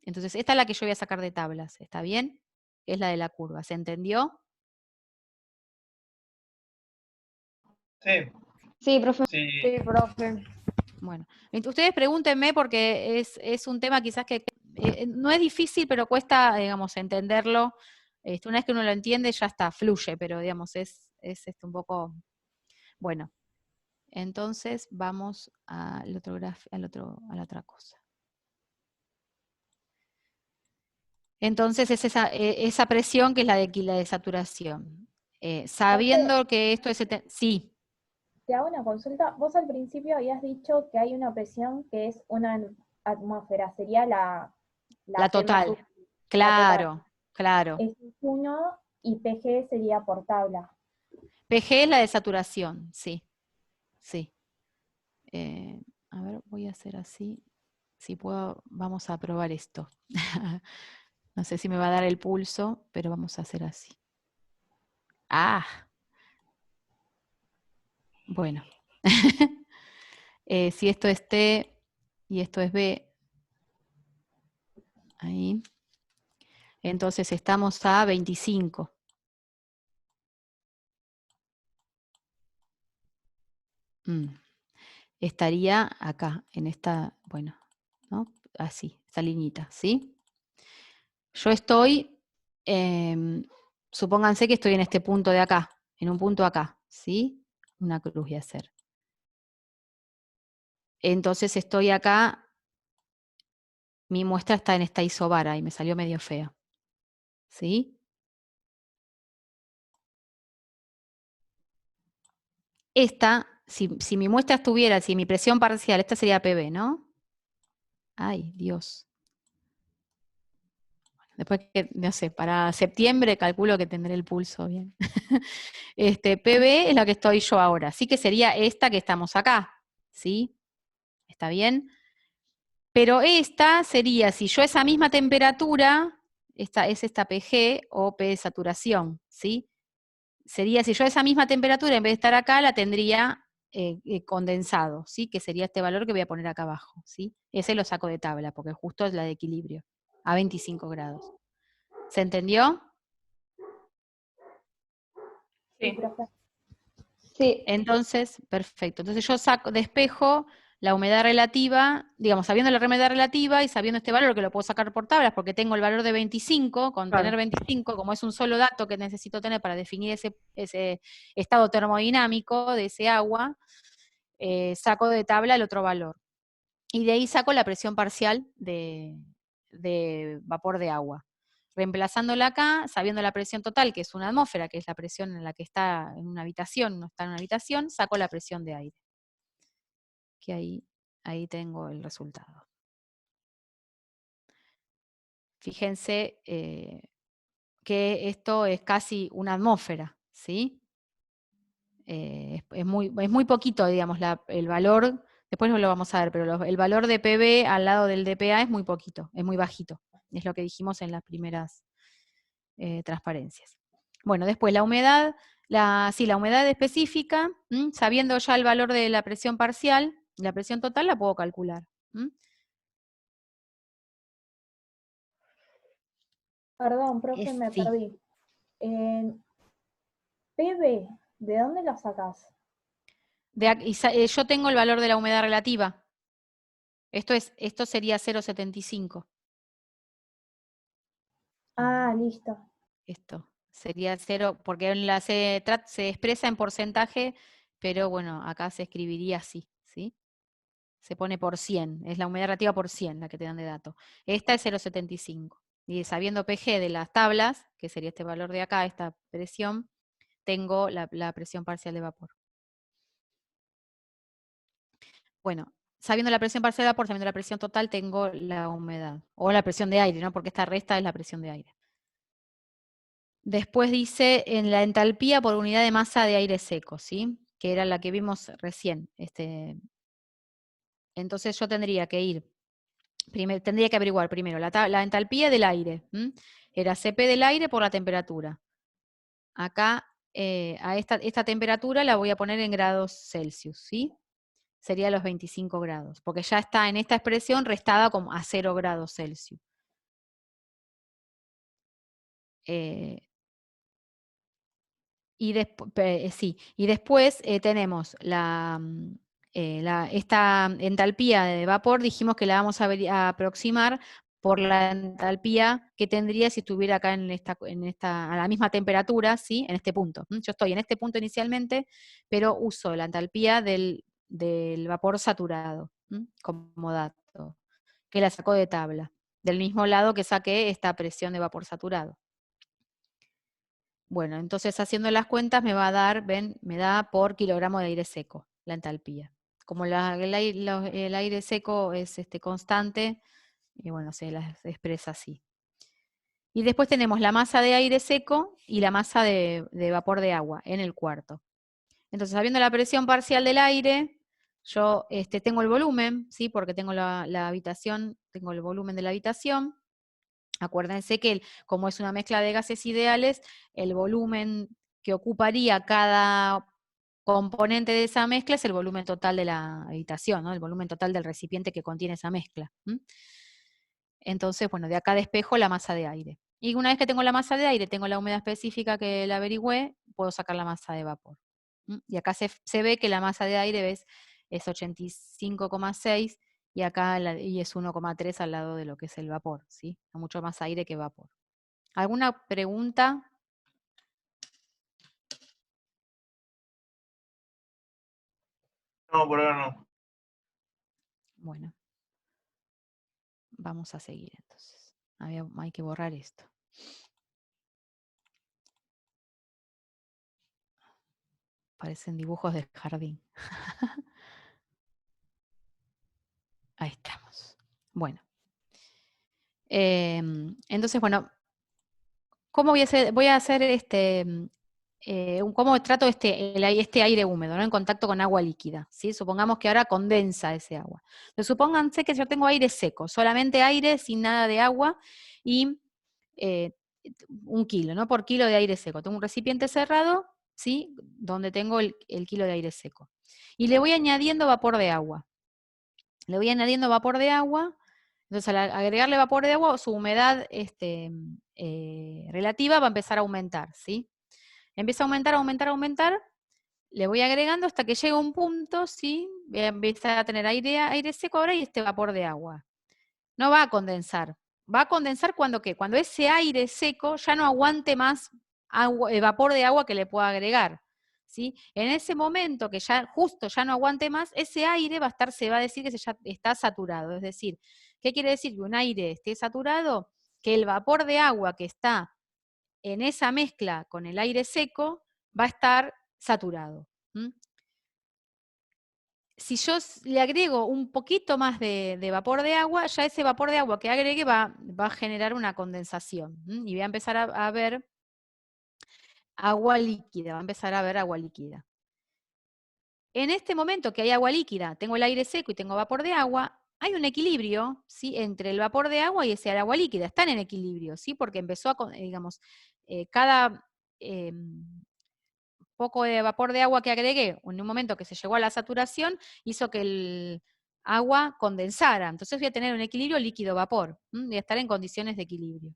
Entonces, esta es la que yo voy a sacar de tablas, ¿está bien? Es la de la curva, ¿se entendió? Sí. Sí, profe. Sí. Sí, profe. Bueno, ustedes pregúntenme porque es un tema quizás que no es difícil, pero cuesta, digamos, entenderlo. Una vez que uno lo entiende, ya está, fluye, pero digamos, es un poco... Bueno, entonces vamos a la otra cosa. Entonces es esa presión que es la de saturación. Sabiendo que esto es... Sí. Te hago una consulta. Vos al principio habías dicho que hay una presión que es una atmósfera, sería la total. temperatura. Claro, La total. claro. Es 1 y PG sería por tabla. PG es la de saturación, sí. Sí. A ver, voy a hacer así. Si puedo, vamos a probar esto. No sé si me va a dar el pulso, pero vamos a hacer así. ¡Ah! Bueno. Si esto es T y esto es B, ahí. Entonces estamos a 25. Estaría acá, en esta, bueno, ¿no? Así, esta liñita, ¿sí? Yo estoy, supónganse que estoy en este punto de acá, en un punto acá, ¿sí? Una cruz voy a hacer. Entonces estoy acá, mi muestra está en esta isobara y me salió medio fea, ¿sí? Esta, si mi muestra estuviera, si mi presión parcial, esta sería PB, ¿no? Ay, Dios. Después que, no sé, para septiembre calculo que tendré el pulso bien. PB es la que estoy yo ahora, así que sería esta que estamos acá, ¿sí? ¿Está bien? Pero esta sería, si yo esa misma temperatura, esta es esta PG o P de saturación, ¿sí? Sería, si yo esa misma temperatura, en vez de estar acá, la tendría condensado, ¿sí? Que sería este valor que voy a poner acá abajo, ¿sí? Ese lo saco de tabla, porque justo es la de equilibrio, a 25 grados. ¿Se entendió? Sí, profe. Sí. Entonces, perfecto. Entonces yo despejo la humedad relativa, digamos, sabiendo la humedad relativa y sabiendo este valor que lo puedo sacar por tablas porque tengo el valor de 25, con Claro. tener 25, como es un solo dato que necesito tener para definir ese estado termodinámico de ese agua, saco de tabla el otro valor. Y de ahí saco la presión parcial de vapor de agua. Reemplazándola acá, sabiendo la presión total, que es una atmósfera, que es la presión en la que está en una habitación, no está en una habitación, saco la presión de aire. Que ahí tengo el resultado. Fíjense que esto es casi una atmósfera, ¿sí? Es muy poquito, digamos, el valor, después no lo vamos a ver, pero el valor de PB al lado del dPA es muy poquito, es muy bajito. Es lo que dijimos en las primeras transparencias. Bueno, después la humedad, la humedad específica, sabiendo ya el valor de la presión parcial, la presión total la puedo calcular. Perdón, profe, me Sí. perdí. PB, ¿de dónde lo sacás? Yo tengo el valor de la humedad relativa. Esto sería 0,75. Ah, listo. Esto sería 0, porque se expresa en porcentaje, pero bueno, acá se escribiría así, ¿sí? Se pone por 100, es la humedad relativa por 100 la que te dan de dato. Esta es 0,75. Y sabiendo PG de las tablas, que sería este valor de acá, esta presión, tengo la presión parcial de vapor. Bueno, sabiendo la presión parcial de vapor, sabiendo la presión total, tengo la humedad. O la presión de aire, ¿no? Porque esta resta es la presión de aire. Después dice en la entalpía por unidad de masa de aire seco, ¿sí? Que era la que vimos recién. Entonces yo tendría que ir, tendría que averiguar primero la entalpía del aire. Era Cp del aire por la temperatura. Acá, a esta temperatura la voy a poner en grados Celsius, ¿sí? Sería los 25 grados, porque ya está en esta expresión restada como a 0 grados Celsius. Y después tenemos esta entalpía de vapor, dijimos que la vamos a aproximar por la entalpía que tendría si estuviera acá a la misma temperatura, ¿sí? En este punto. Yo estoy en este punto inicialmente, pero uso la entalpía del vapor saturado, como dato, que la saco de tabla, del mismo lado que saqué esta presión de vapor saturado. Bueno, entonces haciendo las cuentas me va a dar, ven, me da por kilogramo de aire seco, la entalpía. Como el aire seco es constante, y bueno, se las expresa así. Y después tenemos la masa de aire seco y la masa de vapor de agua en el cuarto. Entonces, sabiendo la presión parcial del aire, yo tengo el volumen, ¿sí? Porque tengo la habitación, tengo el volumen de la habitación. Acuérdense que como es una mezcla de gases ideales, el volumen que ocuparía cada componente de esa mezcla es el volumen total de la habitación, ¿no? El volumen total del recipiente que contiene esa mezcla. Entonces, bueno, de acá despejo la masa de aire. Y una vez que tengo la masa de aire, tengo la humedad específica que la averigüé, puedo sacar la masa de vapor. Y acá se ve que la masa de aire es 85,6 y acá y es 1,3 al lado de lo que es el vapor, ¿sí? Hay mucho más aire que vapor. ¿Alguna pregunta? No, por ahora no. Bueno, vamos a seguir entonces. Hay que borrar esto. Parecen dibujos del jardín. Ahí estamos. Bueno. Entonces, bueno, ¿cómo voy a hacer cómo trato este aire húmedo, ¿no? En contacto con agua líquida, ¿sí? Supongamos que ahora condensa ese agua. Entonces, supónganse que yo tengo aire seco, solamente aire sin nada de agua y 1 kilo, ¿no? Por kilo de aire seco. Tengo un recipiente cerrado, ¿sí? Donde tengo el kilo de aire seco. Y le voy añadiendo vapor de agua. Le voy añadiendo vapor de agua. Entonces, al agregarle vapor de agua, su humedad relativa va a empezar a aumentar, ¿sí? Empieza a aumentar, aumentar, aumentar. Le voy agregando hasta que llega un punto, ¿sí? Empieza a tener aire seco ahora y este vapor de agua. No va a condensar. Va a condensar cuando ¿qué? Cuando ese aire seco ya no aguante más vapor de agua que le pueda agregar. ¿Sí? En ese momento que ya justo ya no aguante más, ese aire se va a decir que ya está saturado. Es decir, ¿qué quiere decir? Que un aire esté saturado, que el vapor de agua que está en esa mezcla con el aire seco va a estar saturado. Si yo le agrego un poquito más de vapor de agua, ya ese vapor de agua que agregue va a generar una condensación. Y voy a empezar a ver agua líquida, va a empezar a ver agua líquida. En este momento que hay agua líquida, tengo el aire seco y tengo vapor de agua, hay un equilibrio, ¿sí? Entre el vapor de agua y ese agua líquida. Están en equilibrio, ¿sí? Porque empezó digamos, cada poco de vapor de agua que agregué en un momento que se llegó a la saturación hizo que el agua condensara. Entonces voy a tener un equilibrio líquido-vapor. Voy a estar en condiciones de equilibrio.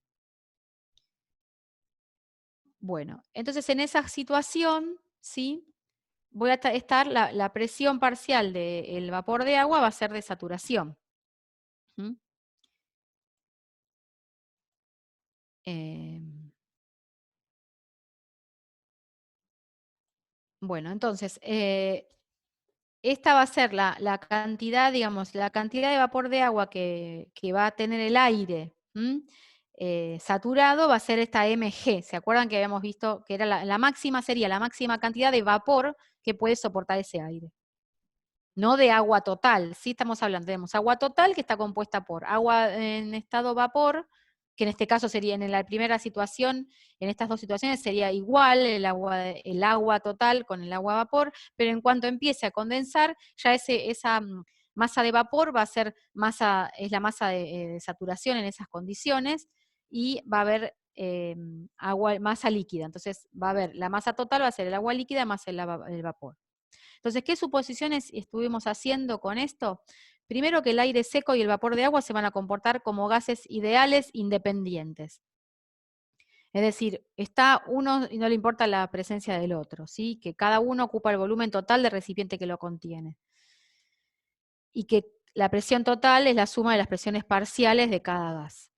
Bueno, entonces en esa situación, ¿sí? Voy a estar, la presión parcial del vapor de agua va a ser de saturación. Bueno, entonces, esta va a ser la cantidad, digamos, la cantidad de vapor de agua que va a tener el aire saturado, va a ser esta mg. ¿Se acuerdan que habíamos visto que era la máxima, sería la máxima cantidad de vapor que puede soportar ese aire? No de agua total, sí estamos hablando, tenemos agua total que está compuesta por agua en estado vapor, que en este caso sería en la primera situación, en estas dos situaciones sería igual el agua total con el agua vapor, pero en cuanto empiece a condensar, ya esa masa de vapor va a ser masa, es la masa de saturación en esas condiciones, y va a haber masa líquida. Entonces va a haber, la masa total va a ser el agua líquida más el vapor. Entonces, ¿qué suposiciones estuvimos haciendo con esto? Primero, que el aire seco y el vapor de agua se van a comportar como gases ideales independientes. Es decir, está uno y no le importa la presencia del otro, ¿sí? Que cada uno ocupa el volumen total del recipiente que lo contiene. Y que la presión total es la suma de las presiones parciales de cada gas.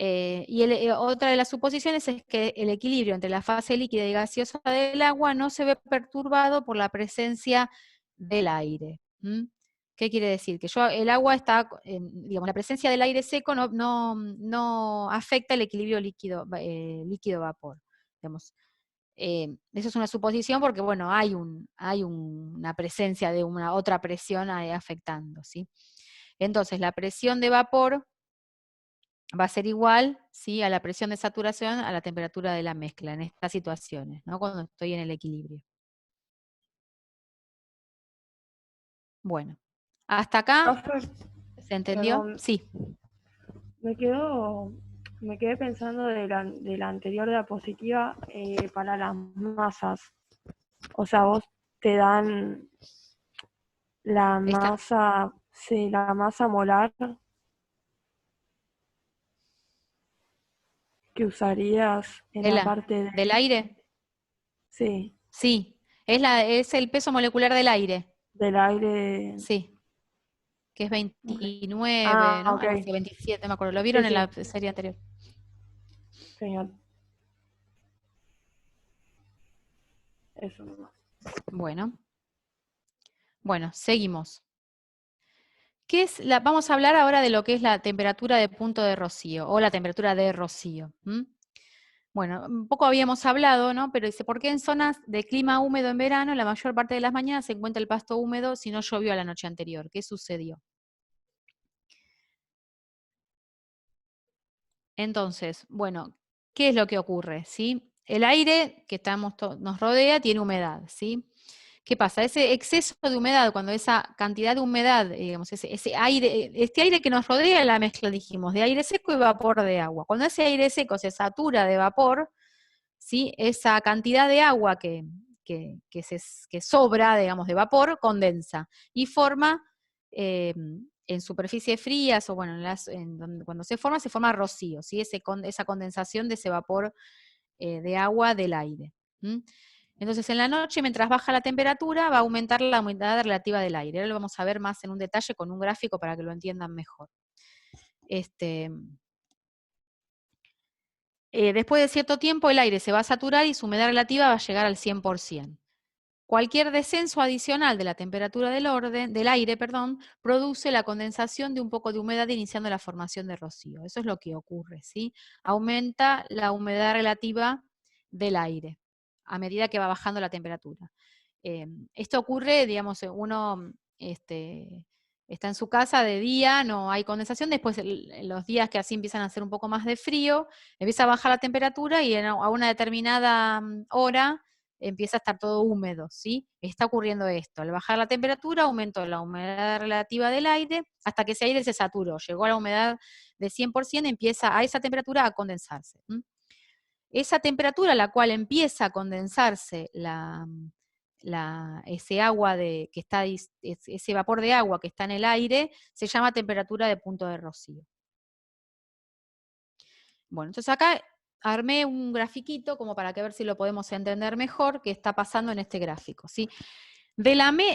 Otra de las suposiciones es que el equilibrio entre la fase líquida y gaseosa del agua no se ve perturbado por la presencia del aire. ¿Qué quiere decir? Que el agua está, digamos, la presencia del aire seco no afecta el equilibrio líquido-vapor. Digamos, eso es una suposición porque, bueno, hay una presencia de una otra presión ahí afectando, ¿sí? Entonces, la presión de vapor va a ser igual, ¿sí?, a la presión de saturación a la temperatura de la mezcla en estas situaciones, ¿no?, cuando estoy en el equilibrio. Bueno, ¿hasta acá Profe, se entendió? perdón, Sí. me quedé pensando de la anterior diapositiva para las masas. O sea, vos te dan la masa, sí, la masa molar que usarías en la parte ¿Del aire? sí, Sí, es el peso molecular del aire. del aire. Sí, que es 29, ¿no? Ok. Algo así, 27, me acuerdo. Lo Sí, vieron en sí, la serie anterior. genial. Eso nomás. Bueno, seguimos. Vamos a hablar ahora de lo que es la temperatura de punto de rocío, o la temperatura de rocío. Bueno, un poco habíamos hablado, ¿no? Pero dice, ¿por qué en zonas de clima húmedo en verano, la mayor parte de las mañanas se encuentra el pasto húmedo si no llovió a la noche anterior? ¿Qué sucedió? Entonces, bueno, ¿qué es lo que ocurre? ¿Sí? El aire que nos rodea tiene humedad, ¿sí? ¿Qué pasa? Ese exceso de humedad, cuando esa cantidad de humedad, digamos, ese aire, este aire que nos rodea, la mezcla, dijimos, de aire seco y vapor de agua. Cuando ese aire seco se satura de vapor, ¿sí?, esa cantidad de agua que sobra, digamos, de vapor, condensa y forma en superficies frías, o bueno, cuando se forma rocío, ¿sí?, esa condensación de ese vapor de agua del aire. Entonces, en la noche, mientras baja la temperatura, va a aumentar la humedad relativa del aire. Ahora lo vamos a ver más en un detalle con un gráfico para que lo entiendan mejor. Después de cierto tiempo, el aire se va a saturar y su humedad relativa va a llegar al 100%. Cualquier descenso adicional de la temperatura del aire, produce la condensación de un poco de humedad iniciando la formación de rocío. Eso es lo que ocurre, ¿sí? Aumenta la humedad relativa del aire a medida que va bajando la temperatura. Esto ocurre, digamos, uno está en su casa de día, no hay condensación, después los días que así empiezan a hacer un poco más de frío, empieza a bajar la temperatura y a una determinada hora empieza a estar todo húmedo, ¿sí? Está ocurriendo esto. Al bajar la temperatura aumentó la humedad relativa del aire hasta que ese aire se saturó, llegó a la humedad de 100%, empieza a esa temperatura a condensarse. Esa temperatura a la cual empieza a condensarse ese agua ese vapor de agua que está en el aire, se llama temperatura de punto de rocío. Bueno, entonces acá armé un grafiquito como para que ver si lo podemos entender mejor qué está pasando en este gráfico, ¿sí?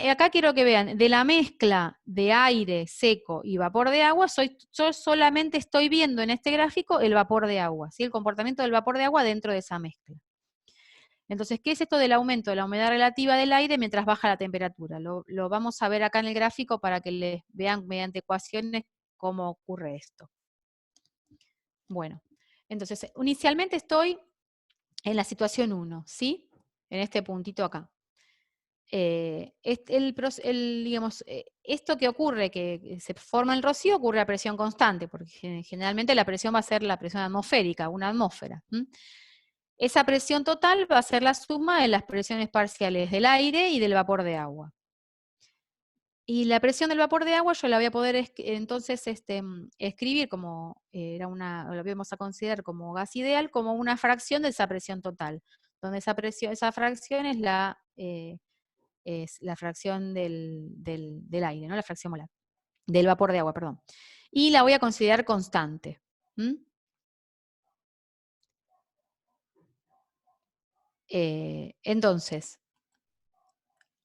Acá quiero que vean, de la mezcla de aire seco y vapor de agua, yo solamente estoy viendo en este gráfico el vapor de agua, ¿sí? El comportamiento del vapor de agua dentro de esa mezcla. Entonces, ¿qué es esto del aumento de la humedad relativa del aire mientras baja la temperatura? Lo vamos a ver acá en el gráfico para que les vean mediante ecuaciones cómo ocurre esto. Bueno, entonces, inicialmente estoy en la situación 1, ¿sí? En este puntito acá. Digamos, esto que ocurre, que se forma el rocío, ocurre a presión constante, porque generalmente la presión va a ser la presión atmosférica, una atmósfera. Esa presión total va a ser la suma de las presiones parciales del aire y del vapor de agua. Y la presión del vapor de agua yo la voy a poder entonces escribir como, lo vamos a considerar como gas ideal, como una fracción de esa presión total, donde esa fracción es la fracción del aire, ¿no? La fracción molar, del vapor de agua, perdón. Y la voy a considerar constante. Entonces,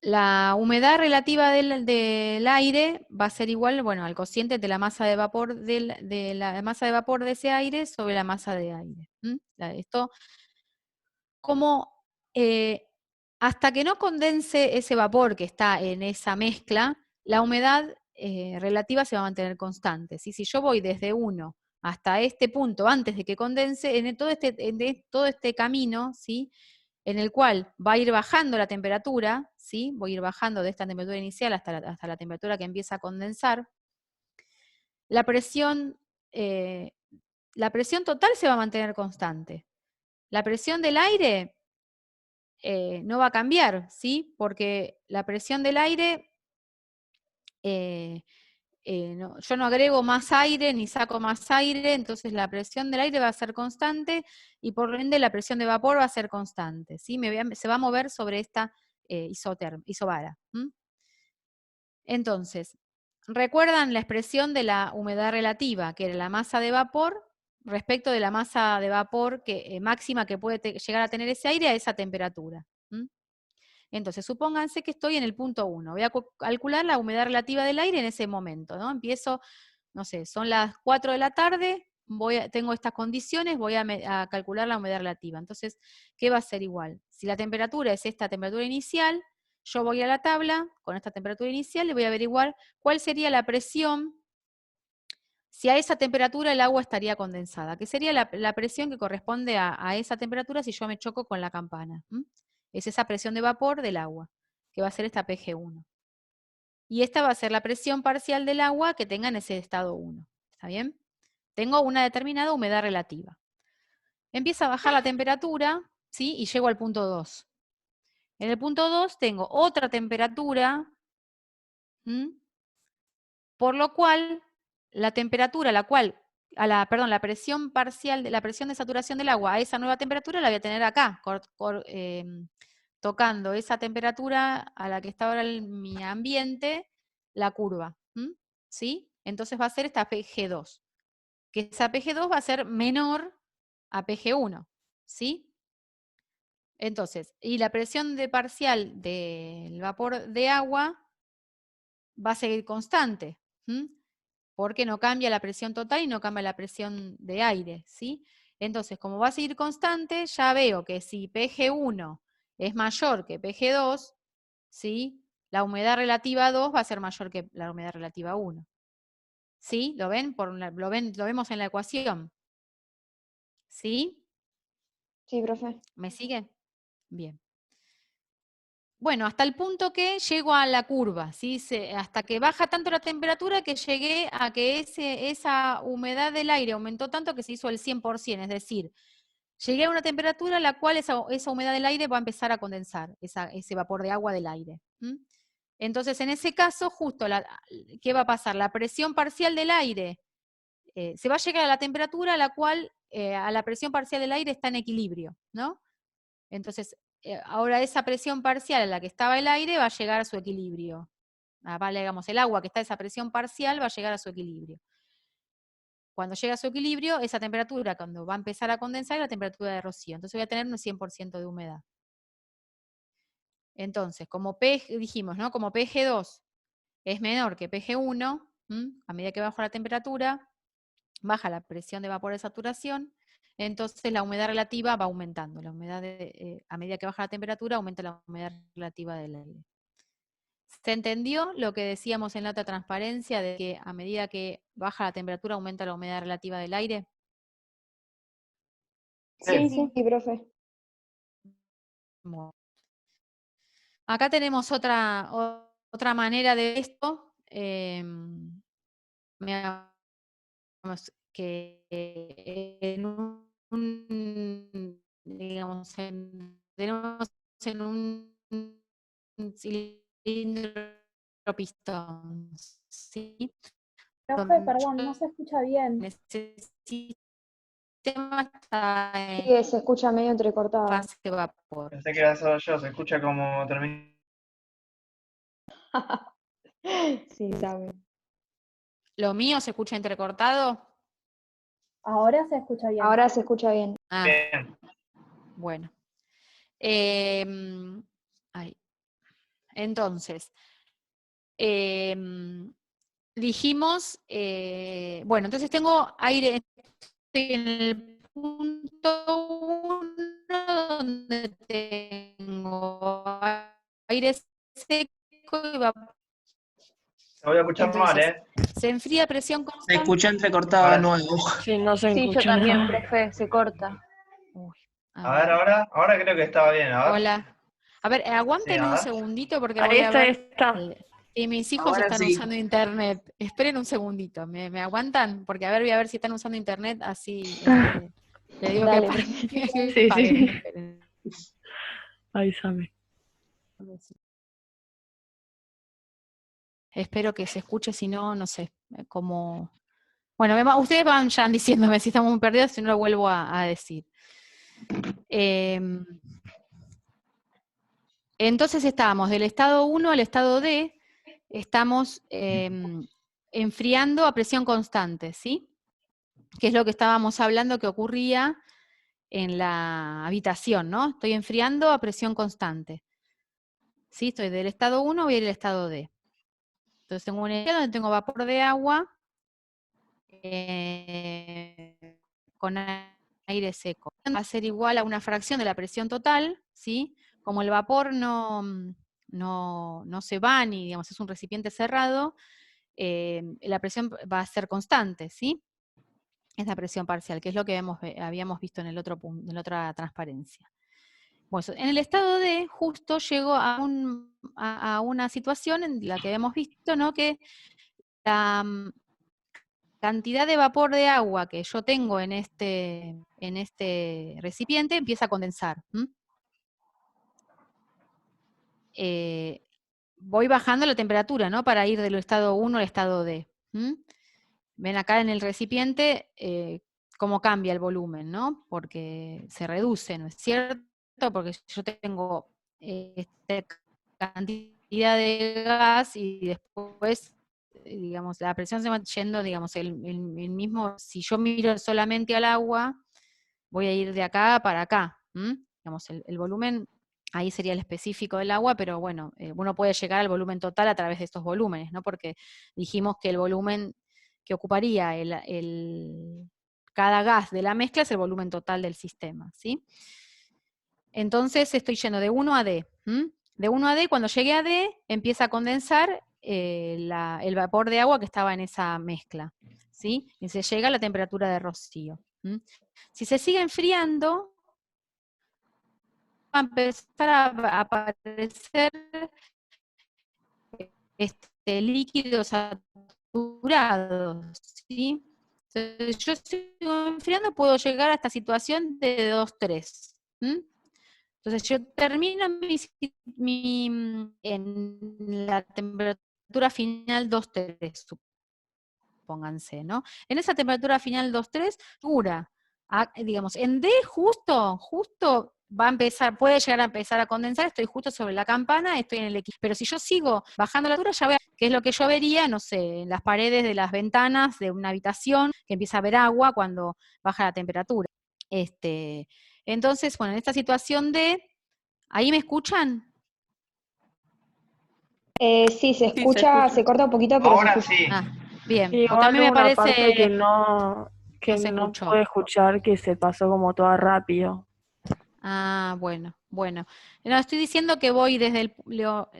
la humedad relativa del aire va a ser igual, bueno, al cociente de la masa de vapor de la masa de vapor de ese aire sobre la masa de aire. Esto, como hasta que no condense ese vapor que está en esa mezcla, la humedad relativa se va a mantener constante. ¿Sí? Si yo voy desde 1 hasta este punto, antes de que condense, en todo este camino, ¿sí? En el cual va a ir bajando la temperatura, ¿sí? Voy a ir bajando de esta temperatura inicial hasta la temperatura que empieza a condensar, la presión total se va a mantener constante. La presión del aire no va a cambiar, ¿sí? Porque la presión del aire, yo no agrego más aire ni saco más aire, entonces la presión del aire va a ser constante y por ende la presión de vapor va a ser constante, ¿sí? Se va a mover sobre esta isobara. Entonces, ¿recuerdan la expresión de la humedad relativa, que era la masa de vapor respecto de la masa de vapor máxima que puede llegar a tener ese aire a esa temperatura? Entonces, supónganse que estoy en el punto 1. Voy a calcular la humedad relativa del aire en ese momento, ¿no? Empiezo, no sé, son las 4 de la tarde, tengo estas condiciones, voy a calcular la humedad relativa. Entonces, ¿qué va a ser igual? Si la temperatura es esta temperatura inicial, yo voy a la tabla con esta temperatura inicial y voy a averiguar cuál sería la presión si a esa temperatura el agua estaría condensada, que sería la presión que corresponde a esa temperatura si yo me choco con la campana. Es esa presión de vapor del agua, que va a ser esta PG1. Y esta va a ser la presión parcial del agua que tenga en ese estado 1. ¿Está bien? Tengo una determinada humedad relativa. Empieza a bajar la temperatura, ¿sí? Y llego al punto 2. En el punto 2 tengo otra temperatura, por lo cual la temperatura, la presión parcial, la presión de saturación del agua a esa nueva temperatura la voy a tener acá, tocando esa temperatura a la que está ahora mi ambiente, la curva. ¿Sí? Entonces va a ser esta PG2. Que esa PG2 va a ser menor a PG1. ¿Sí? Entonces, y la presión parcial del vapor de agua va a seguir constante. Porque no cambia la presión total y no cambia la presión de aire. ¿Sí? Entonces, como va a seguir constante, ya veo que si PG1 es mayor que PG2, ¿sí? La humedad relativa 2 va a ser mayor que la humedad relativa 1. ¿Sí? ¿Lo ven? Lo vemos en la ecuación. ¿Sí? Sí, profe. ¿Me sigue? Bien. Bueno, hasta el punto que llego a la curva, ¿sí? Hasta que baja tanto la temperatura que llegué a que esa humedad del aire aumentó tanto que se hizo el 100%, es decir, llegué a una temperatura a la cual esa humedad del aire va a empezar a condensar, ese vapor de agua del aire. Entonces, en ese caso, justo, ¿qué va a pasar? La presión parcial del aire, se va a llegar a la temperatura a la cual, a la presión parcial del aire está en equilibrio, ¿no? Entonces, ahora esa presión parcial a la que estaba el aire va a llegar a su equilibrio. Digamos, el agua que está a esa presión parcial va a llegar a su equilibrio. Cuando llega a su equilibrio, esa temperatura, cuando va a empezar a condensar, es la temperatura de rocío. Entonces voy a tener un 100% de humedad. Entonces, como dijimos, ¿no? Como PG2 es menor que PG1, a medida que baja la temperatura, baja la presión de vapor de saturación, entonces la humedad relativa va aumentando. La humedad a medida que baja la temperatura, aumenta la humedad relativa del aire. ¿Se entendió lo que decíamos en la otra transparencia de que a medida que baja la temperatura aumenta la humedad relativa del aire? Sí, Sí. sí, profe. Bueno. Acá tenemos otra manera de esto, que digamos, tenemos en un cilindro pistón, ¿sí? Profe, Donde perdón, no se escucha bien. ese sistema está Sí, en se escucha medio entrecortado. fase de vapor. Pensé que era solo yo, se escucha como termina. Sí, sabe. ¿Lo mío se escucha entrecortado? Ahora se escucha bien. Ahora se escucha bien. Ah, Bien. bueno. Ahí. Entonces, dijimos, bueno, entonces tengo aire, estoy en el punto 1 donde tengo aire seco y vapor. Te voy a escuchar mal, Entonces, ¿eh? se enfría a presión Se constante. escucha entrecortado de Ahora, nuevo. Sí, no se Sí, yo escucha también, nada. profe, se corta. Uy, a ver, ahora creo que estaba bien, a ver. Hola. A ver, Sí, aguanten a un ver. segundito porque Ahí voy a está, ver. está. Y mis hijos Ahora están sí. usando internet. Esperen un segundito, ¿me aguantan? Porque voy a ver si están usando internet, así le digo Dale, que profe. paguen. Sí, Paguen, sí. esperen. Avísame. Espero que se escuche, si no, no sé, como... Bueno, ustedes van ya diciéndome si estamos muy perdidos, si no lo vuelvo a decir. Entonces estábamos del estado 1 al estado D, estamos enfriando a presión constante, ¿sí? Que es lo que estábamos hablando que ocurría en la habitación, ¿no? Estoy enfriando a presión constante. ¿Sí? Estoy del estado 1, voy al estado D. Entonces tengo un estado donde tengo vapor de agua con aire seco. Va a ser igual a una fracción de la presión total, ¿sí? Como el vapor no se va, ni digamos, es un recipiente cerrado, la presión va a ser constante, ¿sí? Es la presión parcial, que es lo que habíamos visto en el otro punto, en la otra transparencia. Bueno, en el estado D, justo llego a una situación en la que habíamos visto, ¿no? Que la cantidad de vapor de agua que yo tengo en este recipiente empieza a condensar. Voy bajando la temperatura, ¿no? Para ir del estado 1 al estado D. Ven acá en el recipiente cómo cambia el volumen, ¿no? Porque se reduce, ¿no es cierto? Porque yo tengo esta cantidad de gas y después, digamos, la presión se va yendo, digamos, el mismo, si yo miro solamente al agua, voy a ir de acá para acá, digamos, el volumen, ahí sería el específico del agua, pero bueno, uno puede llegar al volumen total a través de estos volúmenes, ¿no? Porque dijimos que el volumen que ocuparía cada gas de la mezcla es el volumen total del sistema, ¿sí? Entonces estoy yendo de 1 a D. De 1 a D, cuando llegue a D, empieza a condensar el vapor de agua que estaba en esa mezcla, ¿sí? Y se llega a la temperatura de rocío. Si se sigue enfriando, va a empezar a aparecer líquidos saturados, ¿sí? Entonces, yo sigo enfriando, puedo llegar a esta situación de 2,3. Entonces yo termino en la temperatura final 2,3, supónganse, ¿no? En esa temperatura final 2,3, dura, digamos, en D justo va a empezar, puede llegar a empezar a condensar, estoy justo sobre la campana, estoy en el equilibrio. Pero si yo sigo bajando la altura, ya que es lo que yo vería, no sé, en las paredes de las ventanas de una habitación, que empieza a haber agua cuando baja la temperatura. Entonces, bueno, en esta situación de, ¿ahí me escuchan? Sí, se se escucha, escucha. se corta un poquito, pero se Ahora escucha. sí. Ah, bien. Sí, Porque a igual mí hubo me una parte parece que no se no escuchó. pude escuchar, que se pasó como toda rápido. Ah, bueno, bueno. No, estoy diciendo que voy desde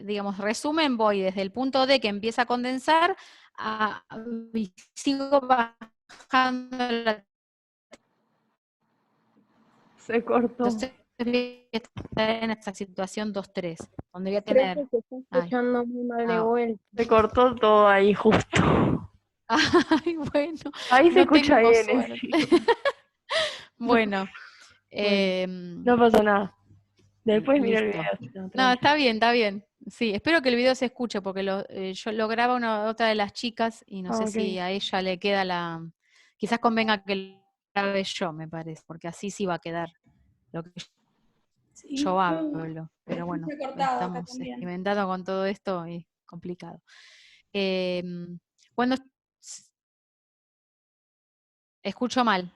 digamos, resumen, voy desde el punto D que empieza a condensar, y sigo bajando Se cortó. entonces voy a estar en esta situación 2-3, donde voy a Creo tener... que se está Ay, escuchando muy mal de ah, vuelta. Se cortó todo ahí justo. ay, bueno, Ahí se no escucha tengo bien, suerte. sí. Bueno, Bueno, no pasa nada. Después mira el listo. video. No, No, tranqui. está bien, está bien. Sí, espero que el video se escuche, porque yo lo graba otra de las chicas y no sé Ok. si a ella le queda quizás convenga que lo grabe yo, me parece, porque así sí va a quedar lo que yo hablo. Pero bueno, estamos experimentando con todo esto y complicado. Cuando escucho mal.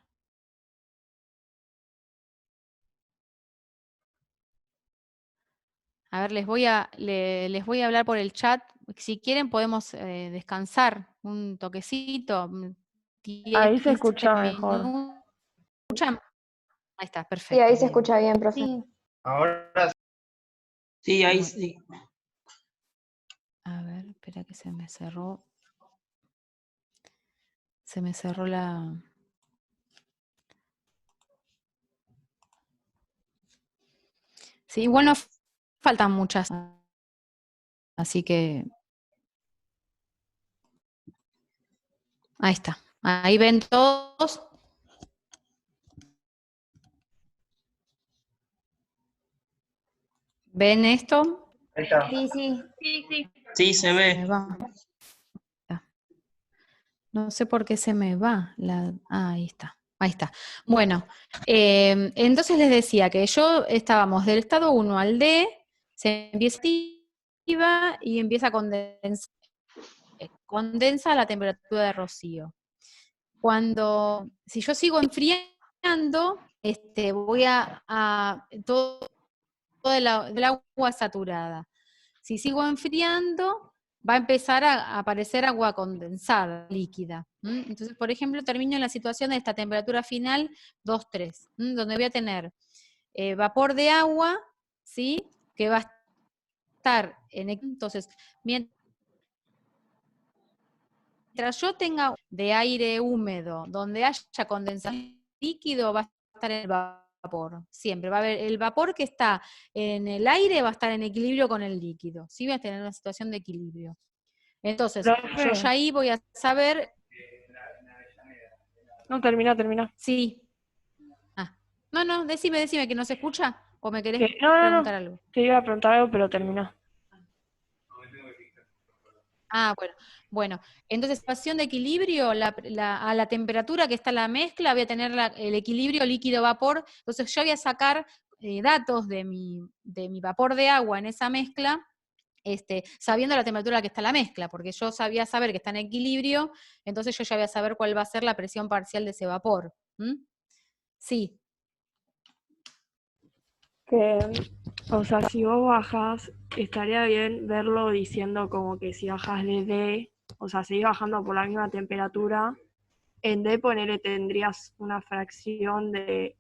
A ver, les voy a hablar por el chat. Si quieren podemos descansar un toquecito, 10, Ahí se 15 escucha mejor. minutos. ¿Escuchan? Ahí está, Sí, ahí perfecto. se Bien. escucha bien, profe. Sí, Ahora sí, ahí Bueno. sí. A ver, espera que se me cerró. Se me cerró la... Sí, igual no faltan muchas. Así que... Ahí está. Ahí ven todos. ¿Ven esto? Ahí está. sí, sí. Sí, se Se me ve. va. No sé por qué se me va. Ahí está. Ahí está. Bueno, entonces les decía que estábamos del estado 1 al D, se empieza activa y empieza a condensar. Condensa la temperatura de rocío. Si yo sigo enfriando, voy todo del agua saturada. Si sigo enfriando, va a empezar a aparecer agua condensada, líquida. Entonces, por ejemplo, termino en la situación de esta temperatura final 2-3, donde voy a tener vapor de agua, ¿sí? Que va a estar entonces, mientras yo tenga de aire húmedo, donde haya condensación líquido, va a estar el vapor, siempre. Va a haber el vapor que está en el aire, va a estar en equilibrio con el líquido, ¿sí? Va a tener una situación de equilibrio. Entonces, yo Profe, ya ahí voy a saber, no, termina. sí. No, decime que no se escucha, o me querés No. preguntar algo. Te iba a preguntar algo, pero termina. Bueno, entonces, situación de equilibrio, a la temperatura que está la mezcla, voy a tener el equilibrio líquido-vapor, entonces yo voy a sacar datos de mi vapor de agua en esa mezcla, sabiendo la temperatura a la que está la mezcla, porque yo sabía saber que está en equilibrio, entonces yo ya voy a saber cuál va a ser la presión parcial de ese vapor. Sí, Que, o sea, si vos bajas, estaría bien verlo diciendo como que si bajas de D, o sea, seguís bajando por la misma temperatura, en D ponele tendrías una fracción de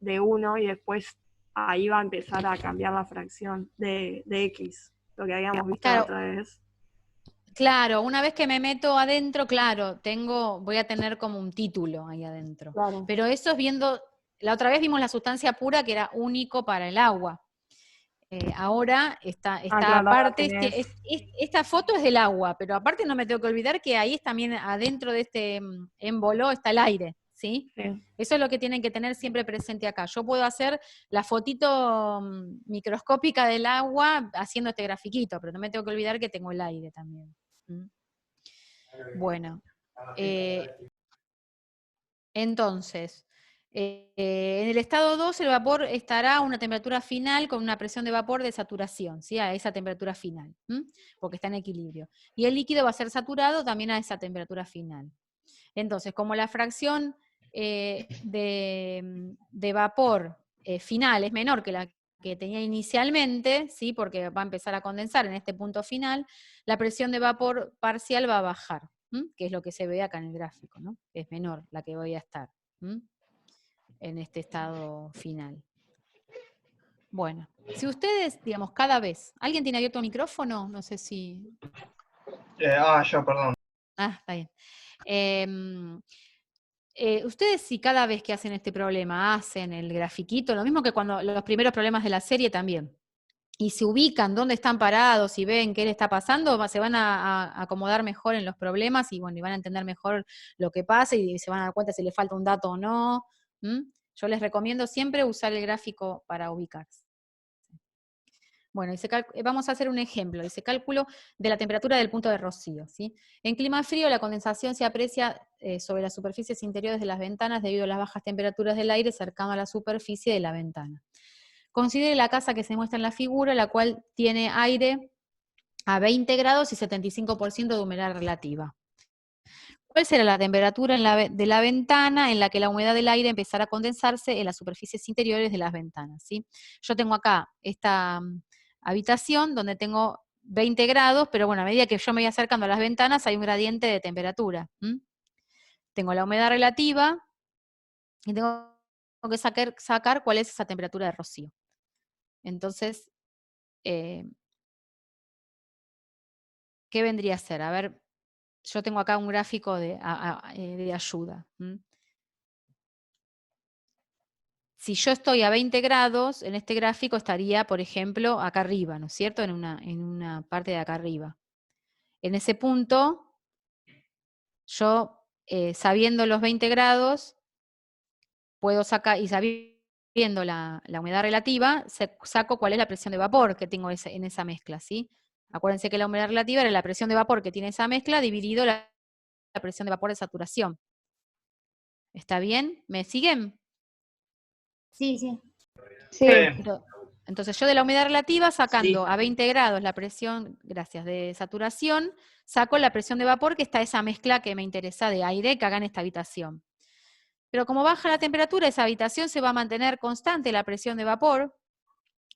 1 y después ahí va a empezar a cambiar la fracción de X, lo que habíamos visto la claro. otra vez. Claro, una vez que me meto adentro, claro, voy a tener como un título ahí adentro. Claro. Pero eso es viendo, la otra vez vimos la sustancia pura que era único para el agua. Ahora esta claro, parte, ahora tenés... esta foto es del agua, pero aparte no me tengo que olvidar que ahí también adentro de este émbolo está el aire, ¿sí? Sí. Eso es lo que tienen que tener siempre presente acá. Yo puedo hacer la fotito microscópica del agua haciendo este grafiquito, pero no me tengo que olvidar que tengo el aire también. Bueno, entonces, en el estado 2 el vapor estará a una temperatura final con una presión de vapor de saturación, ¿sí? A esa temperatura final, porque está en equilibrio. Y el líquido va a ser saturado también a esa temperatura final. Entonces, como la fracción de vapor final es menor que la que tenía inicialmente, ¿sí? Porque va a empezar a condensar en este punto final, la presión de vapor parcial va a bajar, que es lo que se ve acá en el gráfico, ¿no? Es menor la que voy a estar en este estado final. Bueno, si ustedes, digamos, cada vez, ¿alguien tiene abierto un micrófono? No sé si... Yo, perdón. Está bien. Ustedes si cada vez que hacen este problema hacen el grafiquito, lo mismo que cuando los primeros problemas de la serie también, y se ubican dónde están parados y ven qué le está pasando, se van a acomodar mejor en los problemas y, bueno, y van a entender mejor lo que pasa y se van a dar cuenta si le falta un dato o no. Yo les recomiendo siempre usar el gráfico para ubicarse. Bueno, vamos a hacer un ejemplo, dice cálculo de la temperatura del punto de rocío, ¿sí? En clima frío la condensación se aprecia sobre las superficies interiores de las ventanas debido a las bajas temperaturas del aire cercano a la superficie de la ventana. Considere la casa que se muestra en la figura, la cual tiene aire a 20 grados y 75% de humedad relativa. ¿Cuál será la temperatura de la ventana en la que la humedad del aire empezará a condensarse en las superficies interiores de las ventanas? ¿Sí? Yo tengo acá esta habitación donde tengo 20 grados, pero bueno, a medida que yo me voy acercando a las ventanas hay un gradiente de temperatura. Tengo la humedad relativa y tengo que sacar cuál es esa temperatura de rocío. Entonces, ¿qué vendría a ser? A ver, yo tengo acá un gráfico de ayuda. Si yo estoy a 20 grados, en este gráfico estaría, por ejemplo, acá arriba, ¿no es cierto? En una parte de acá arriba. En ese punto, yo, sabiendo los 20 grados, puedo sacar, y sabiendo la humedad relativa, saco cuál es la presión de vapor que tengo en esa mezcla, ¿sí? Acuérdense que la humedad relativa era la presión de vapor que tiene esa mezcla dividido la presión de vapor de saturación. ¿Está bien? ¿Me siguen? Sí, sí. Sí, Entonces yo de la humedad relativa, sacando a 20 grados la presión, gracias, de saturación, saco la presión de vapor, que está esa mezcla que me interesa de aire que haga en esta habitación. Pero como baja la temperatura, esa habitación se va a mantener constante la presión de vapor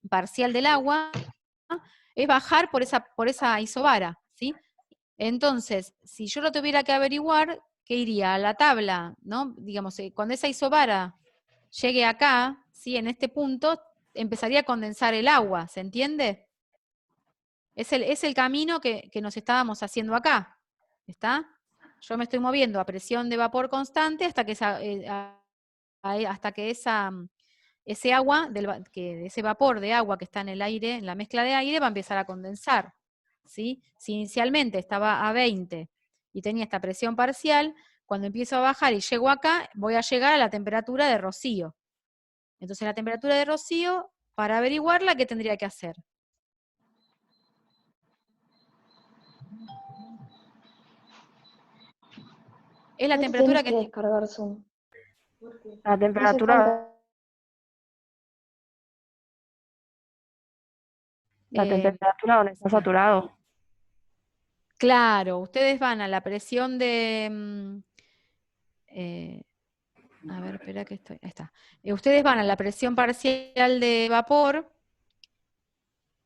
parcial del agua, es bajar por esa isobara, ¿sí? Entonces, si yo lo tuviera que averiguar, ¿qué iría? A la tabla, ¿no? Digamos, cuando esa isobara llegue acá, ¿sí? En este punto, empezaría a condensar el agua, ¿se entiende? Es el camino que nos estábamos haciendo acá, ¿está? Yo me estoy moviendo a presión de vapor constante hasta que ese agua, ese vapor de agua que está en el aire, en la mezcla de aire, va a empezar a condensar, ¿sí? Si inicialmente estaba a 20 y tenía esta presión parcial, cuando empiezo a bajar y llego acá, voy a llegar a la temperatura de rocío. Entonces la temperatura de rocío, para averiguarla, ¿qué tendría que hacer? Es la no te temperatura tenés que que... descargar Zoom. La No hace temperatura, falta. la eh, temperatura donde está saturado. claro, ustedes van a la presión de... a ver, espera que estoy... Ahí está. Ustedes van a la presión parcial de vapor,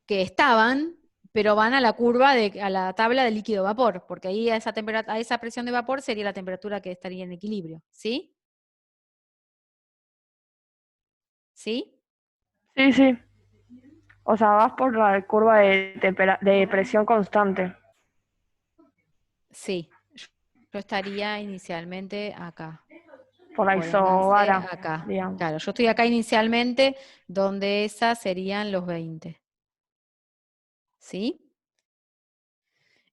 que estaban, pero van a la curva, a la tabla de líquido vapor, porque ahí a esa presión de vapor sería la temperatura que estaría en equilibrio, ¿sí? ¿Sí? Sí, sí. O sea, vas por la curva de presión constante. Sí. Yo estaría inicialmente acá. Por la Pónganse isobara, acá. digamos. Claro, yo estoy acá inicialmente, donde esas serían los 20. ¿Sí?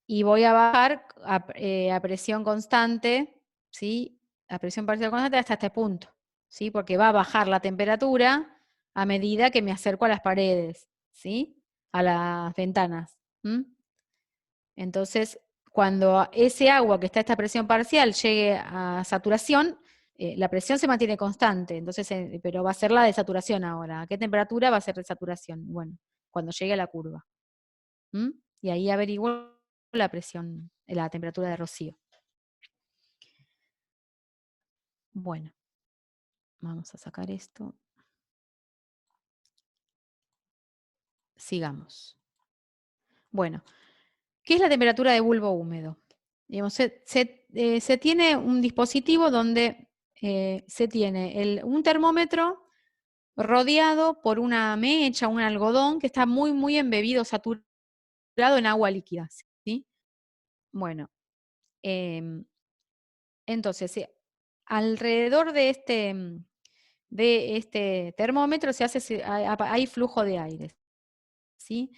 Y voy a bajar a presión constante, ¿sí? A presión parcial constante hasta este punto, ¿sí? Porque va a bajar la temperatura a medida que me acerco a las paredes, ¿sí? A las ventanas. Entonces, cuando ese agua que está a esta presión parcial llegue a saturación, la presión se mantiene constante, entonces, pero va a ser la de saturación ahora. ¿A qué temperatura va a ser de saturación? Bueno, cuando llegue a la curva. Y ahí averiguo la presión, la temperatura de rocío. Bueno, vamos a sacar esto. sigamos. Bueno, ¿qué es la temperatura de bulbo húmedo? Digamos, se tiene un dispositivo donde se tiene un termómetro rodeado por una mecha, un algodón que está muy, muy embebido, saturado en agua líquida, ¿sí? Bueno, entonces, alrededor de este termómetro hay flujo de aire, ¿sí?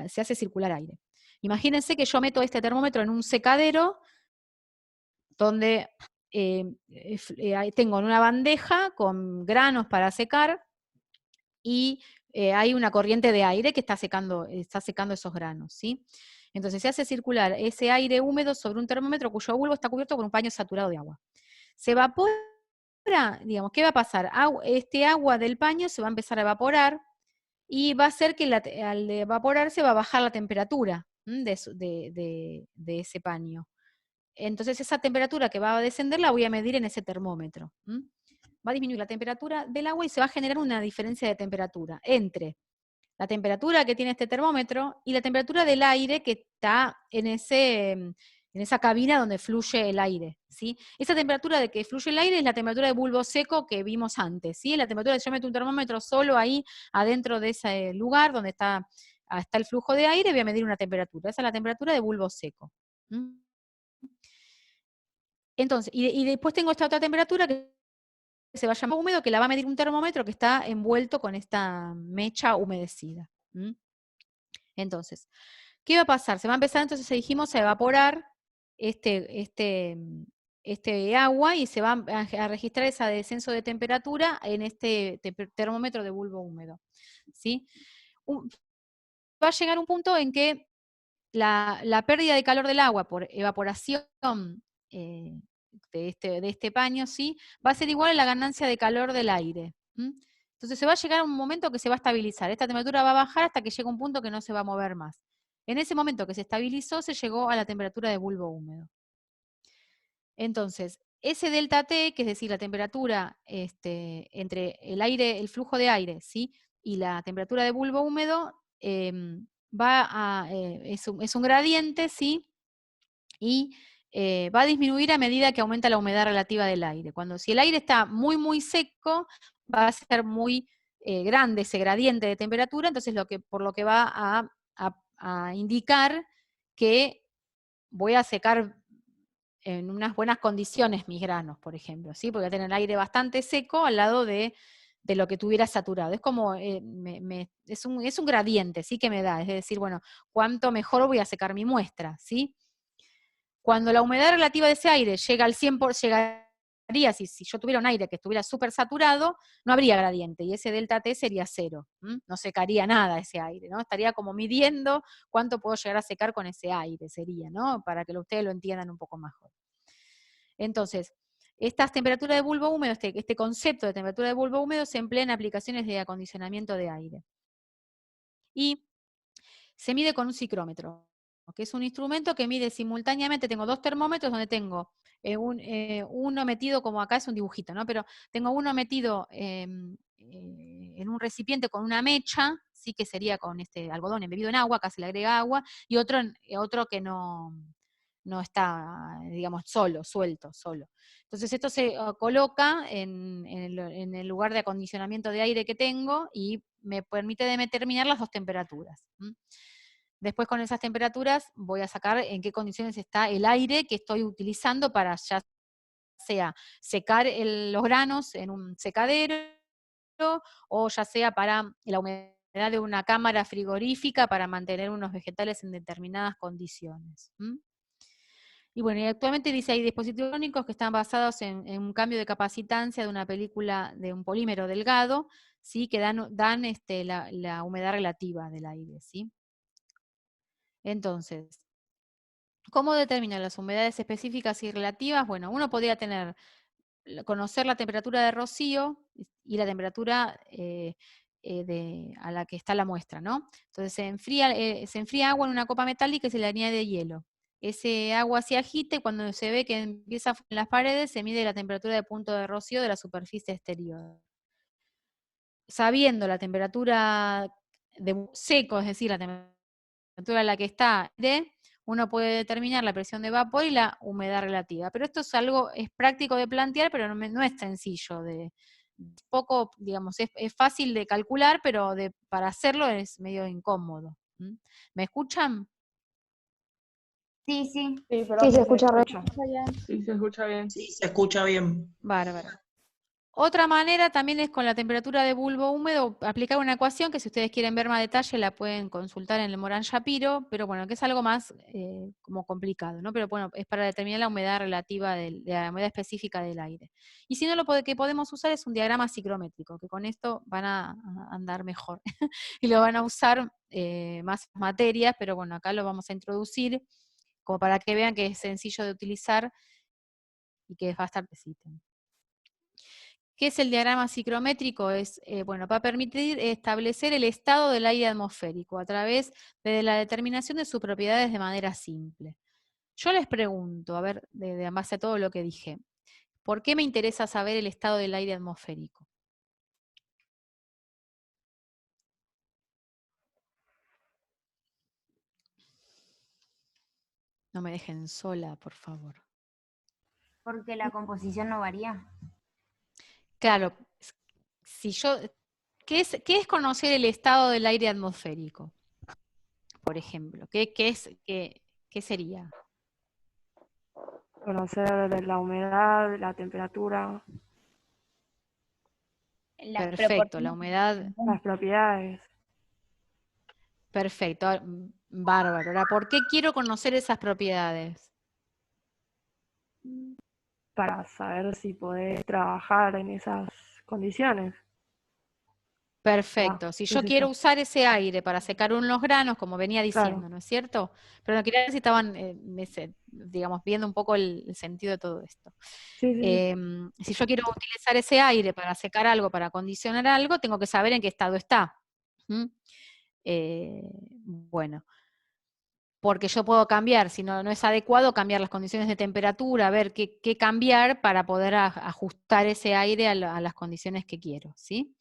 Se hace circular aire. Imagínense que yo meto este termómetro en un secadero donde tengo una bandeja con granos para secar y hay una corriente de aire que está secando esos granos, ¿sí? Entonces se hace circular ese aire húmedo sobre un termómetro cuyo bulbo está cubierto con un paño saturado de agua. Se evapora, digamos, ¿qué va a pasar? Este agua del paño se va a empezar a evaporar y va a hacer que al evaporarse va a bajar la temperatura de ese paño. Entonces esa temperatura que va a descender la voy a medir en ese termómetro. Va a disminuir la temperatura del agua y se va a generar una diferencia de temperatura entre la temperatura que tiene este termómetro y la temperatura del aire que está en esa cabina donde fluye el aire, ¿sí? Esa temperatura de que fluye el aire es la temperatura de bulbo seco que vimos antes, ¿sí? La temperatura de yo meto un termómetro solo ahí adentro de ese lugar donde está el flujo de aire, voy a medir una temperatura. Esa es la temperatura de bulbo seco. Entonces, y después tengo esta otra temperatura que se va a llamar húmedo, que la va a medir un termómetro que está envuelto con esta mecha humedecida. Entonces, ¿qué va a pasar? Se va a empezar, entonces dijimos, a evaporar este agua y se va a registrar ese descenso de temperatura en este termómetro de bulbo húmedo, ¿sí? Va a llegar un punto en que la pérdida de calor del agua por evaporación de este paño, ¿sí? Va a ser igual a la ganancia de calor del aire. Entonces se va a llegar a un momento que se va a estabilizar. Esta temperatura va a bajar hasta que llega un punto que no se va a mover más. En ese momento que se estabilizó, se llegó a la temperatura de bulbo húmedo. Entonces, ese delta T, que es decir, la temperatura entre el flujo de aire, ¿sí? Y la temperatura de bulbo húmedo, es un gradiente, ¿sí? Y va a disminuir a medida que aumenta la humedad relativa del aire. Si el aire está muy, muy seco, va a ser muy grande ese gradiente de temperatura, entonces por lo que va a indicar que voy a secar en unas buenas condiciones mis granos, por ejemplo, ¿sí? Porque voy a tener el aire bastante seco al lado de lo que tuviera saturado. Es como, es un gradiente, ¿sí? Que me da, es decir, bueno, cuánto mejor voy a secar mi muestra, ¿sí? Cuando la humedad relativa de ese aire llega al 100%, llegaría, si yo tuviera un aire que estuviera súper saturado, no habría gradiente, y ese delta T sería 0, no secaría nada ese aire, ¿no? Estaría como midiendo cuánto puedo llegar a secar con ese aire, sería, ¿no? Para que ustedes lo entiendan un poco mejor. Entonces, estas temperaturas de bulbo húmedo, este concepto de temperatura de bulbo húmedo se emplea en aplicaciones de acondicionamiento de aire. Y se mide con un ciclómetro, que es un instrumento que mide simultáneamente, tengo dos termómetros donde tengo uno metido, como acá es un dibujito, ¿no? Pero tengo uno metido en un recipiente con una mecha, ¿sí? Que sería con este algodón embebido en agua, acá se le agrega agua, y otro que no está, digamos, suelto. Entonces esto se coloca en el lugar de acondicionamiento de aire que tengo y me permite determinar las dos temperaturas. Después con esas temperaturas voy a sacar en qué condiciones está el aire que estoy utilizando para ya sea secar los granos en un secadero, o ya sea para la humedad de una cámara frigorífica para mantener unos vegetales en determinadas condiciones. Y bueno, y actualmente dice hay dispositivos electrónicos que están basados en un cambio de capacitancia de una película de un polímero delgado, ¿sí? Que dan la humedad relativa del aire, ¿sí? Entonces, ¿cómo determinar las humedades específicas y relativas? Bueno, uno podría conocer la temperatura de rocío y la temperatura a la que está la muestra, ¿no? Entonces se enfría agua en una copa metálica y se le añade hielo. Ese agua se agita y cuando se ve que empieza a en las paredes, se mide la temperatura de punto de rocío de la superficie exterior. Sabiendo la temperatura seco, es decir, la temperatura a la que está uno puede determinar la presión de vapor y la humedad relativa. Pero esto es práctico de plantear, pero no es sencillo poco, digamos, es fácil de calcular, pero para hacerlo es medio incómodo. ¿Me escuchan? Sí, sí. Sí, pero Sí, se se escucha re. Está bien. Sí, se escucha bien. Sí, se escucha bien. Bárbaro. Otra manera también es con la temperatura de bulbo húmedo, aplicar una ecuación que si ustedes quieren ver más detalle la pueden consultar en el Morán Shapiro, pero bueno, que es algo más como complicado, ¿no? Pero bueno, es para determinar la humedad relativa de la humedad específica del aire. Y si no, que podemos usar es un diagrama ciclométrico, que con esto van a andar mejor. Y lo van a usar más materias, pero bueno, acá lo vamos a introducir como para que vean que es sencillo de utilizar y que es bastante simple. ¿Qué es el diagrama ciclométrico? Va a permitir establecer el estado del aire atmosférico a través de la determinación de sus propiedades de manera simple. Yo les pregunto, a ver, de base a todo lo que dije, ¿por qué me interesa saber el estado del aire atmosférico? No me dejen sola, por favor. Porque la composición no varía. Claro, ¿qué es conocer el estado del aire atmosférico? Por ejemplo, ¿qué sería? Conocer la humedad, la temperatura, Perfecto, la humedad. las propiedades. Perfecto, bárbaro. Ahora, ¿por qué quiero conocer esas propiedades? Para saber si podés trabajar en esas condiciones. Perfecto. Si yo quiero usar ese aire para secar unos granos, como venía diciendo, Claro. ¿no es cierto? Pero no quería ver si estaban, digamos, viendo un poco el sentido de todo esto. Sí, sí. Si yo quiero utilizar ese aire para secar algo, para acondicionar algo, tengo que saber en qué estado está. Bueno. Porque yo puedo cambiar, si no es adecuado, cambiar las condiciones de temperatura, ver qué cambiar para poder ajustar ese aire a las condiciones que quiero, ¿sí?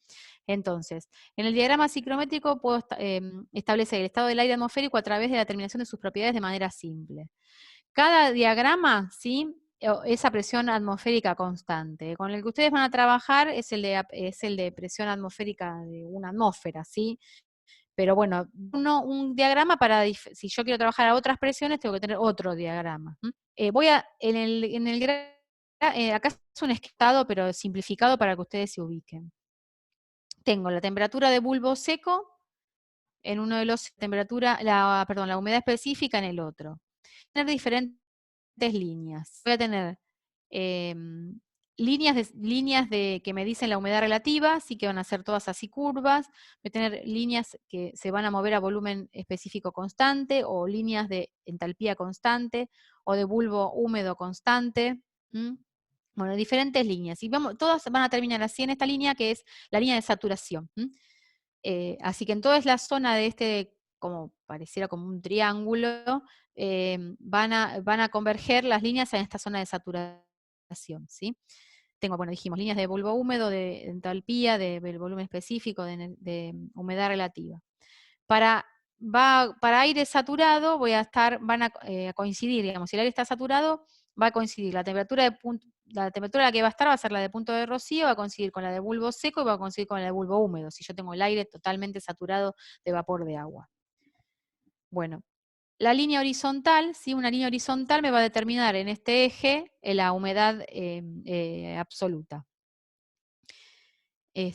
Entonces, en el diagrama ciclométrico puedo establecer el estado del aire atmosférico a través de la determinación de sus propiedades de manera simple. Cada diagrama, ¿sí?, es a presión atmosférica constante. Con el que ustedes van a trabajar es el de presión atmosférica de una atmósfera, ¿sí? Pero bueno, un diagrama si yo quiero trabajar a otras presiones, tengo que tener otro diagrama. Acá es un estado, pero simplificado para que ustedes se ubiquen. Tengo la temperatura de bulbo seco en uno de los, la humedad específica en el otro. Voy a tener diferentes líneas. Voy a tener líneas que me dicen la humedad relativa, sí que van a ser todas así curvas. Voy a tener líneas que se van a mover a volumen específico constante, o líneas de entalpía constante, o de bulbo húmedo constante. Bueno, diferentes líneas. Y todas van a terminar así en esta línea, que es la línea de saturación. Así que en toda la zona de como pareciera como un triángulo, van a converger las líneas en esta zona de saturación, ¿sí? Tengo, bueno, dijimos, líneas de bulbo húmedo, de entalpía, del volumen específico, de humedad relativa. Para aire saturado van a coincidir, digamos, si el aire está saturado, va a coincidir la temperatura a la que va a estar va a ser la de punto de rocío, va a coincidir con la de bulbo seco y va a coincidir con la de bulbo húmedo, si yo tengo el aire totalmente saturado de vapor de agua. Bueno, la línea horizontal, ¿sí? Una línea horizontal me va a determinar en este eje la humedad absoluta. Si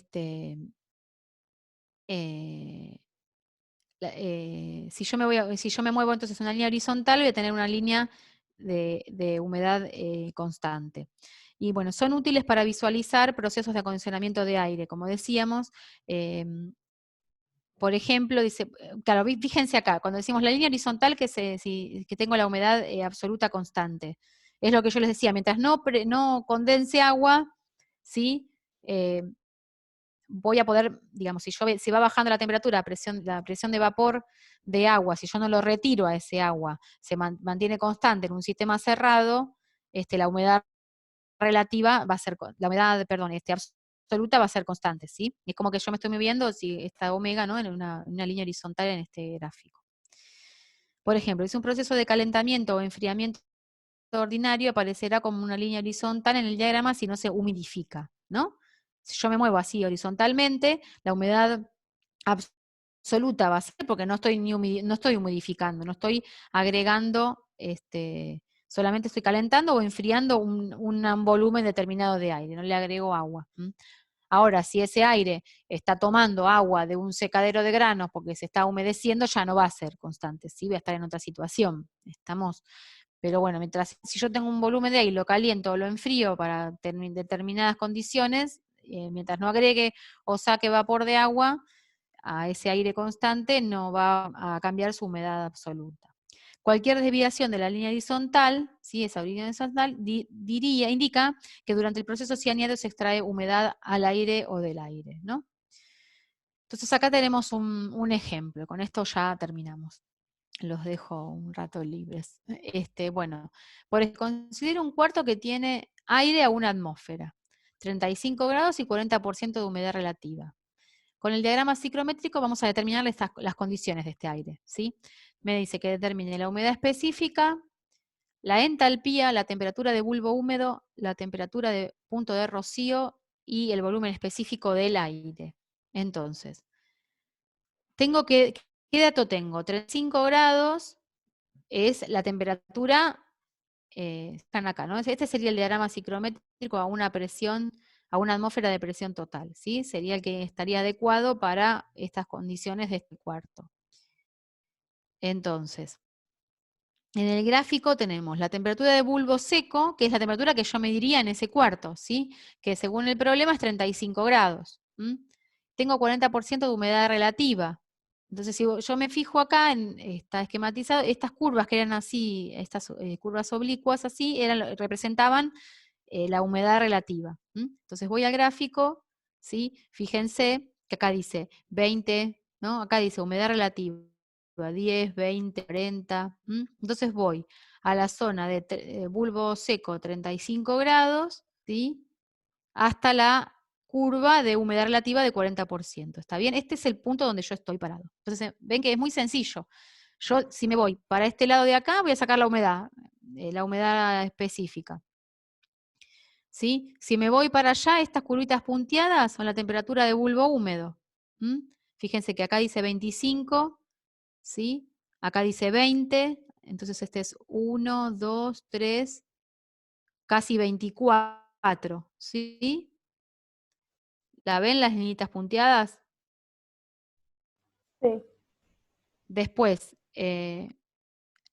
yo me muevo entonces una línea horizontal, voy a tener una línea de humedad constante. Y bueno, son útiles para visualizar procesos de acondicionamiento de aire, como decíamos. Por ejemplo, claro, fíjense acá, cuando decimos la línea horizontal, que tengo la humedad absoluta constante. Es lo que yo les decía, mientras no condense agua, ¿sí? Voy a poder, digamos, si va bajando la temperatura, la presión de vapor de agua, si yo no lo retiro a ese agua, se mantiene constante en un sistema cerrado, la humedad relativa va a ser, la humedad, perdón, absoluta va a ser constante, ¿sí? Es como que yo me estoy moviendo, si esta omega, ¿no? En una línea horizontal en este gráfico. Por ejemplo, es un proceso de calentamiento o enfriamiento ordinario, aparecerá como una línea horizontal en el diagrama si no se humidifica, ¿no? Si yo me muevo así horizontalmente, la humedad absoluta va a ser porque no estoy, no estoy humidificando, no estoy agregando, solamente estoy calentando o enfriando un volumen determinado de aire, no le agrego agua. Ahora, si ese aire está tomando agua de un secadero de granos porque se está humedeciendo, ya no va a ser constante, ¿sí? Voy a estar en otra situación. Estamos, pero bueno, si yo tengo un volumen de aire, lo caliento o lo enfrío para determinadas condiciones, mientras no agregue o saque vapor de agua a ese aire constante, no va a cambiar su humedad absoluta. Cualquier desviación de la línea horizontal, ¿sí? Esa línea horizontal, indica que durante el proceso se añade o se extrae humedad al aire o del aire, ¿no? Entonces acá tenemos un ejemplo, con esto ya terminamos. Los dejo un rato libres. Bueno, considero un cuarto que tiene aire a una atmósfera, 35 grados y 40% de humedad relativa. Con el diagrama ciclométrico vamos a determinar las condiciones de este aire, ¿sí? Me dice que determine la humedad específica, la entalpía, la temperatura de bulbo húmedo, la temperatura de punto de rocío y el volumen específico del aire. Entonces, ¿qué dato tengo? 35 grados es la temperatura, están acá, ¿no? Este sería el diagrama ciclométrico a una presión, a una atmósfera de presión total, ¿sí? Sería el que estaría adecuado para estas condiciones de este cuarto. Entonces, en el gráfico tenemos la temperatura de bulbo seco, que es la temperatura que yo mediría en ese cuarto, ¿sí? Que según el problema es 35 grados. Tengo 40% de humedad relativa. Entonces, si yo me fijo acá, está esquematizado, estas curvas que eran así, estas curvas oblicuas así, representaban la humedad relativa. Entonces voy al gráfico, ¿sí? Fíjense que acá dice 20, ¿no? Acá dice humedad relativa, 10, 20, 40. Entonces voy a la zona de bulbo seco, 35 grados, ¿sí? Hasta la curva de humedad relativa de 40%. ¿Está bien? Este es el punto donde yo estoy parado. Entonces, ven que es muy sencillo. Yo, si me voy para este lado de acá, voy a sacar la humedad específica. ¿Sí? Si me voy para allá, estas curvitas punteadas son la temperatura de bulbo húmedo. Fíjense que acá dice 25, ¿sí? Acá dice 20, entonces este es 1, 2, 3, casi 24, ¿sí? ¿La ven las linitas punteadas? Sí. Después,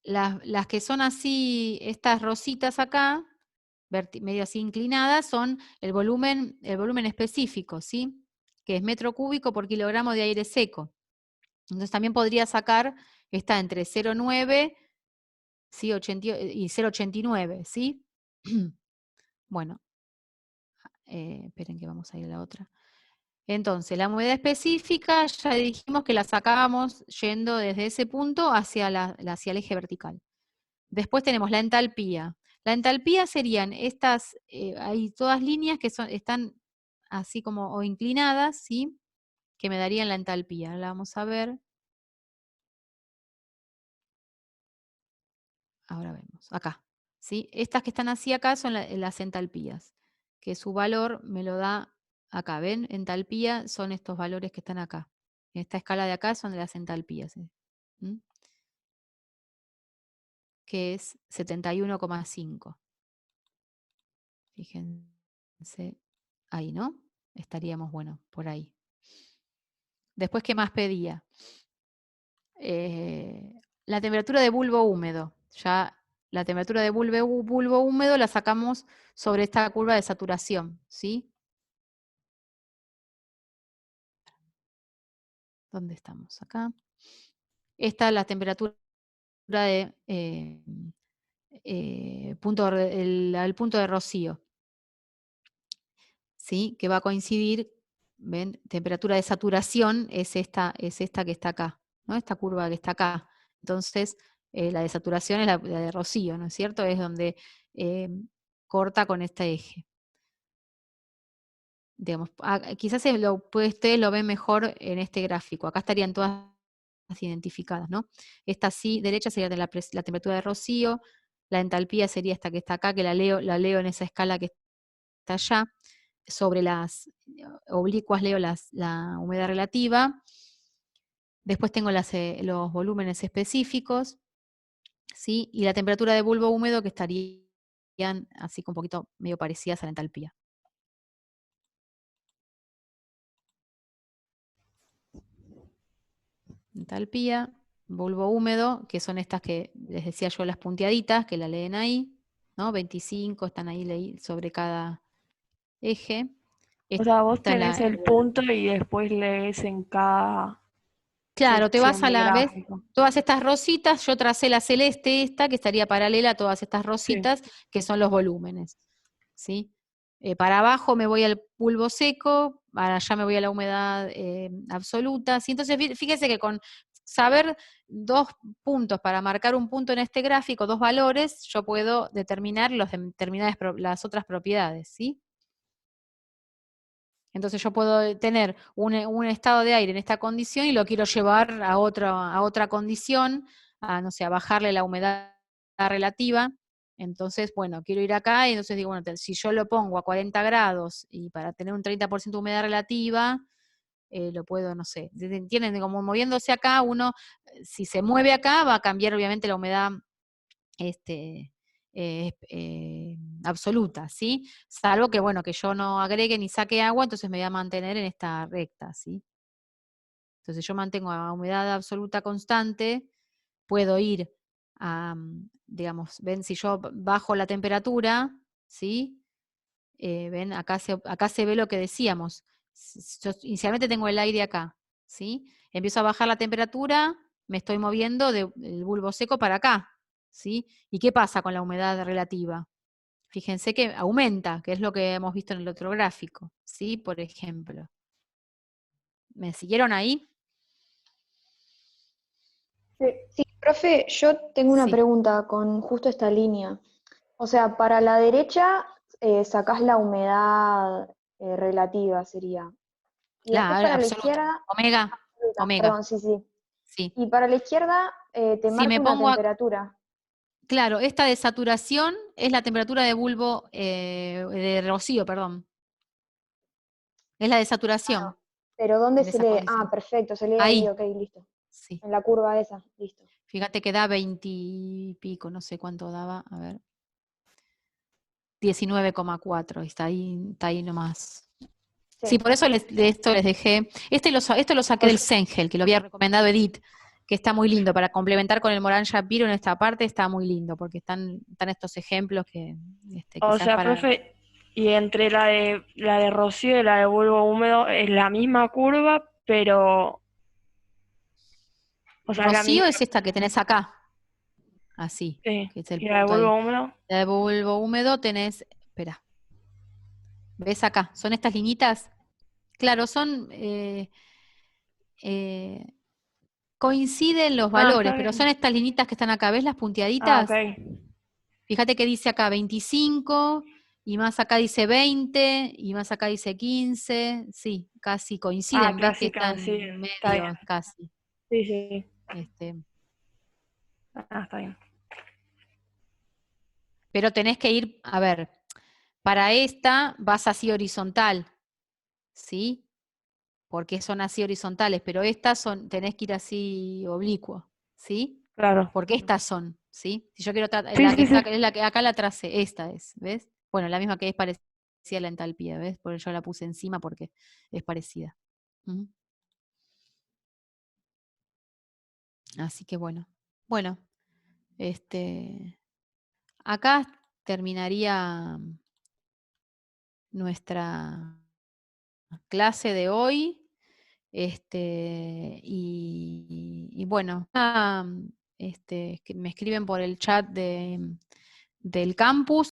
las que son así, estas rositas acá, medio así inclinadas, son el volumen específico, ¿sí? Que es metro cúbico por kilogramo de aire seco. Entonces también podría sacar, está entre 0,9 ¿sí? Y 0,89, ¿sí? Bueno, esperen que vamos a ir a la otra. Entonces, la humedad específica ya dijimos que la sacábamos yendo desde ese punto hacia el eje vertical. Después tenemos la entalpía. La entalpía serían estas, hay todas líneas que están así como o inclinadas, ¿sí? Que me darían la entalpía. La vamos a ver. Ahora vemos, acá. ¿Sí? Estas que están así acá son las entalpías, que su valor me lo da acá. ¿Ven? Entalpía son estos valores que están acá. En esta escala de acá son de las entalpías. Que es 71,5. Fíjense ahí, ¿no? Estaríamos, bueno, por ahí. Después, ¿qué más pedía? La temperatura de bulbo húmedo. Ya la temperatura de bulbo húmedo la sacamos sobre esta curva de saturación, ¿sí? ¿Dónde estamos? Acá. Esta es la temperatura de el punto de rocío, ¿sí? Que va a coincidir, ¿ven? Temperatura de saturación es esta que está acá, ¿no? Esta curva que está acá. Entonces, la de saturación es la de rocío, ¿no es cierto? Es donde corta con este eje. digamos, quizás ustedes lo ven mejor en este gráfico. Acá estarían todas identificadas, ¿no? Esta sí, derecha sería de la temperatura de rocío, la entalpía sería esta que está acá, que la leo en esa escala que está allá. Sobre las oblicuas leo la humedad relativa. Después tengo los volúmenes específicos, ¿sí? Y la temperatura de bulbo húmedo, que estarían así un poquito medio parecidas a la entalpía. Entalpía, bulbo húmedo, que son estas que les decía yo, las punteaditas, que la leen ahí, ¿no? 25 están ahí sobre cada eje. O sea, vos Esta es tenés el punto y después lees en cada Claro, te vas sección a del la vez, gráfico. todas estas rositas, yo tracé la celeste esta, que estaría paralela a todas estas Sí. rositas, que son los volúmenes, ¿sí? Para abajo me voy al bulbo seco, para allá me voy a la humedad absoluta, ¿sí? Entonces fíjese que con saber 2 puntos para marcar un punto en este gráfico, 2 valores, yo puedo determinar las otras propiedades, ¿sí? Entonces yo puedo tener un estado de aire en esta condición y lo quiero llevar a otra condición, no sé, a bajarle la humedad relativa. Entonces, bueno, quiero ir acá y entonces digo, bueno, si yo lo pongo a 40 grados y para tener un 30% de humedad relativa, lo puedo, no sé, ¿entienden? Como moviéndose acá, si se mueve acá, va a cambiar obviamente la humedad absoluta, ¿sí? Salvo que, bueno, que yo no agregue ni saque agua, entonces me voy a mantener en esta recta, ¿sí? Entonces yo mantengo a humedad absoluta constante, puedo ir a, digamos, ven, si yo bajo la temperatura, ¿sí? Ven, acá se ve lo que decíamos. Yo inicialmente tengo el aire acá, ¿sí? Empiezo a bajar la temperatura, me estoy moviendo del bulbo seco para acá, ¿sí? ¿Y qué pasa con la humedad relativa? Fíjense que aumenta, que es lo que hemos visto en el otro gráfico, ¿sí? Por ejemplo. ¿Me siguieron ahí? Sí, profe, yo tengo una Sí. pregunta con justo esta línea. O sea, para la derecha sacás la humedad relativa, sería. Y después La para la absoluta. izquierda, Omega. perdón, sí, sí. Sí. Y para la izquierda te Si marca me una pongo temperatura. claro, esta de saturación es la temperatura de bulbo, de rocío, perdón. Es la de saturación, Pero ¿dónde en se esa lee? Ah, condición. perfecto, se lee ahí, Ahí, ok, listo. sí. En la curva esa, listo. Fíjate que da 20 y pico, no sé cuánto daba, a ver. 19,4, está ahí nomás. Sí. Sí, por eso esto les dejé. Esto lo saqué del Sengel, que lo había recomendado Edith, que está muy lindo para complementar con el Morán Shapiro en esta parte, está muy lindo, porque están estos ejemplos que O quizás sea, para. profe, y entre la de rocío y la de bulbo húmedo es la misma curva, pero, o sea, es la Rocío misma, es esta que tenés acá, así, sí, que es el y la de punto ahí. bulbo húmedo, La de bulbo húmedo tenés, espera, ¿ves acá? ¿Son estas liñitas? Claro, son, coinciden los valores, está pero bien. son estas liñitas que están acá, ¿ves las Ah, punteaditas? ok. Fíjate que dice acá 25, y más acá dice 20, y más acá dice 15, sí, casi Ah, coinciden, ves que casi, están casi, está bien. medio, casi. Sí, sí. Ah, está bien. Pero tenés que ir, a ver, para esta vas así horizontal, ¿sí? Porque son así horizontales, pero estas tenés que ir así oblicuo, ¿sí? Claro. Porque estas son, ¿sí? Si yo quiero Sí, la que sí, sí. está, es la que acá la tracé, esta es, ¿ves? Bueno, la misma que es parecida a la entalpía, ¿ves? Por eso yo la puse encima porque es parecida. Ujú. Así que bueno. Bueno, acá terminaría nuestra clase de hoy. Y bueno, que me escriben por el chat del campus.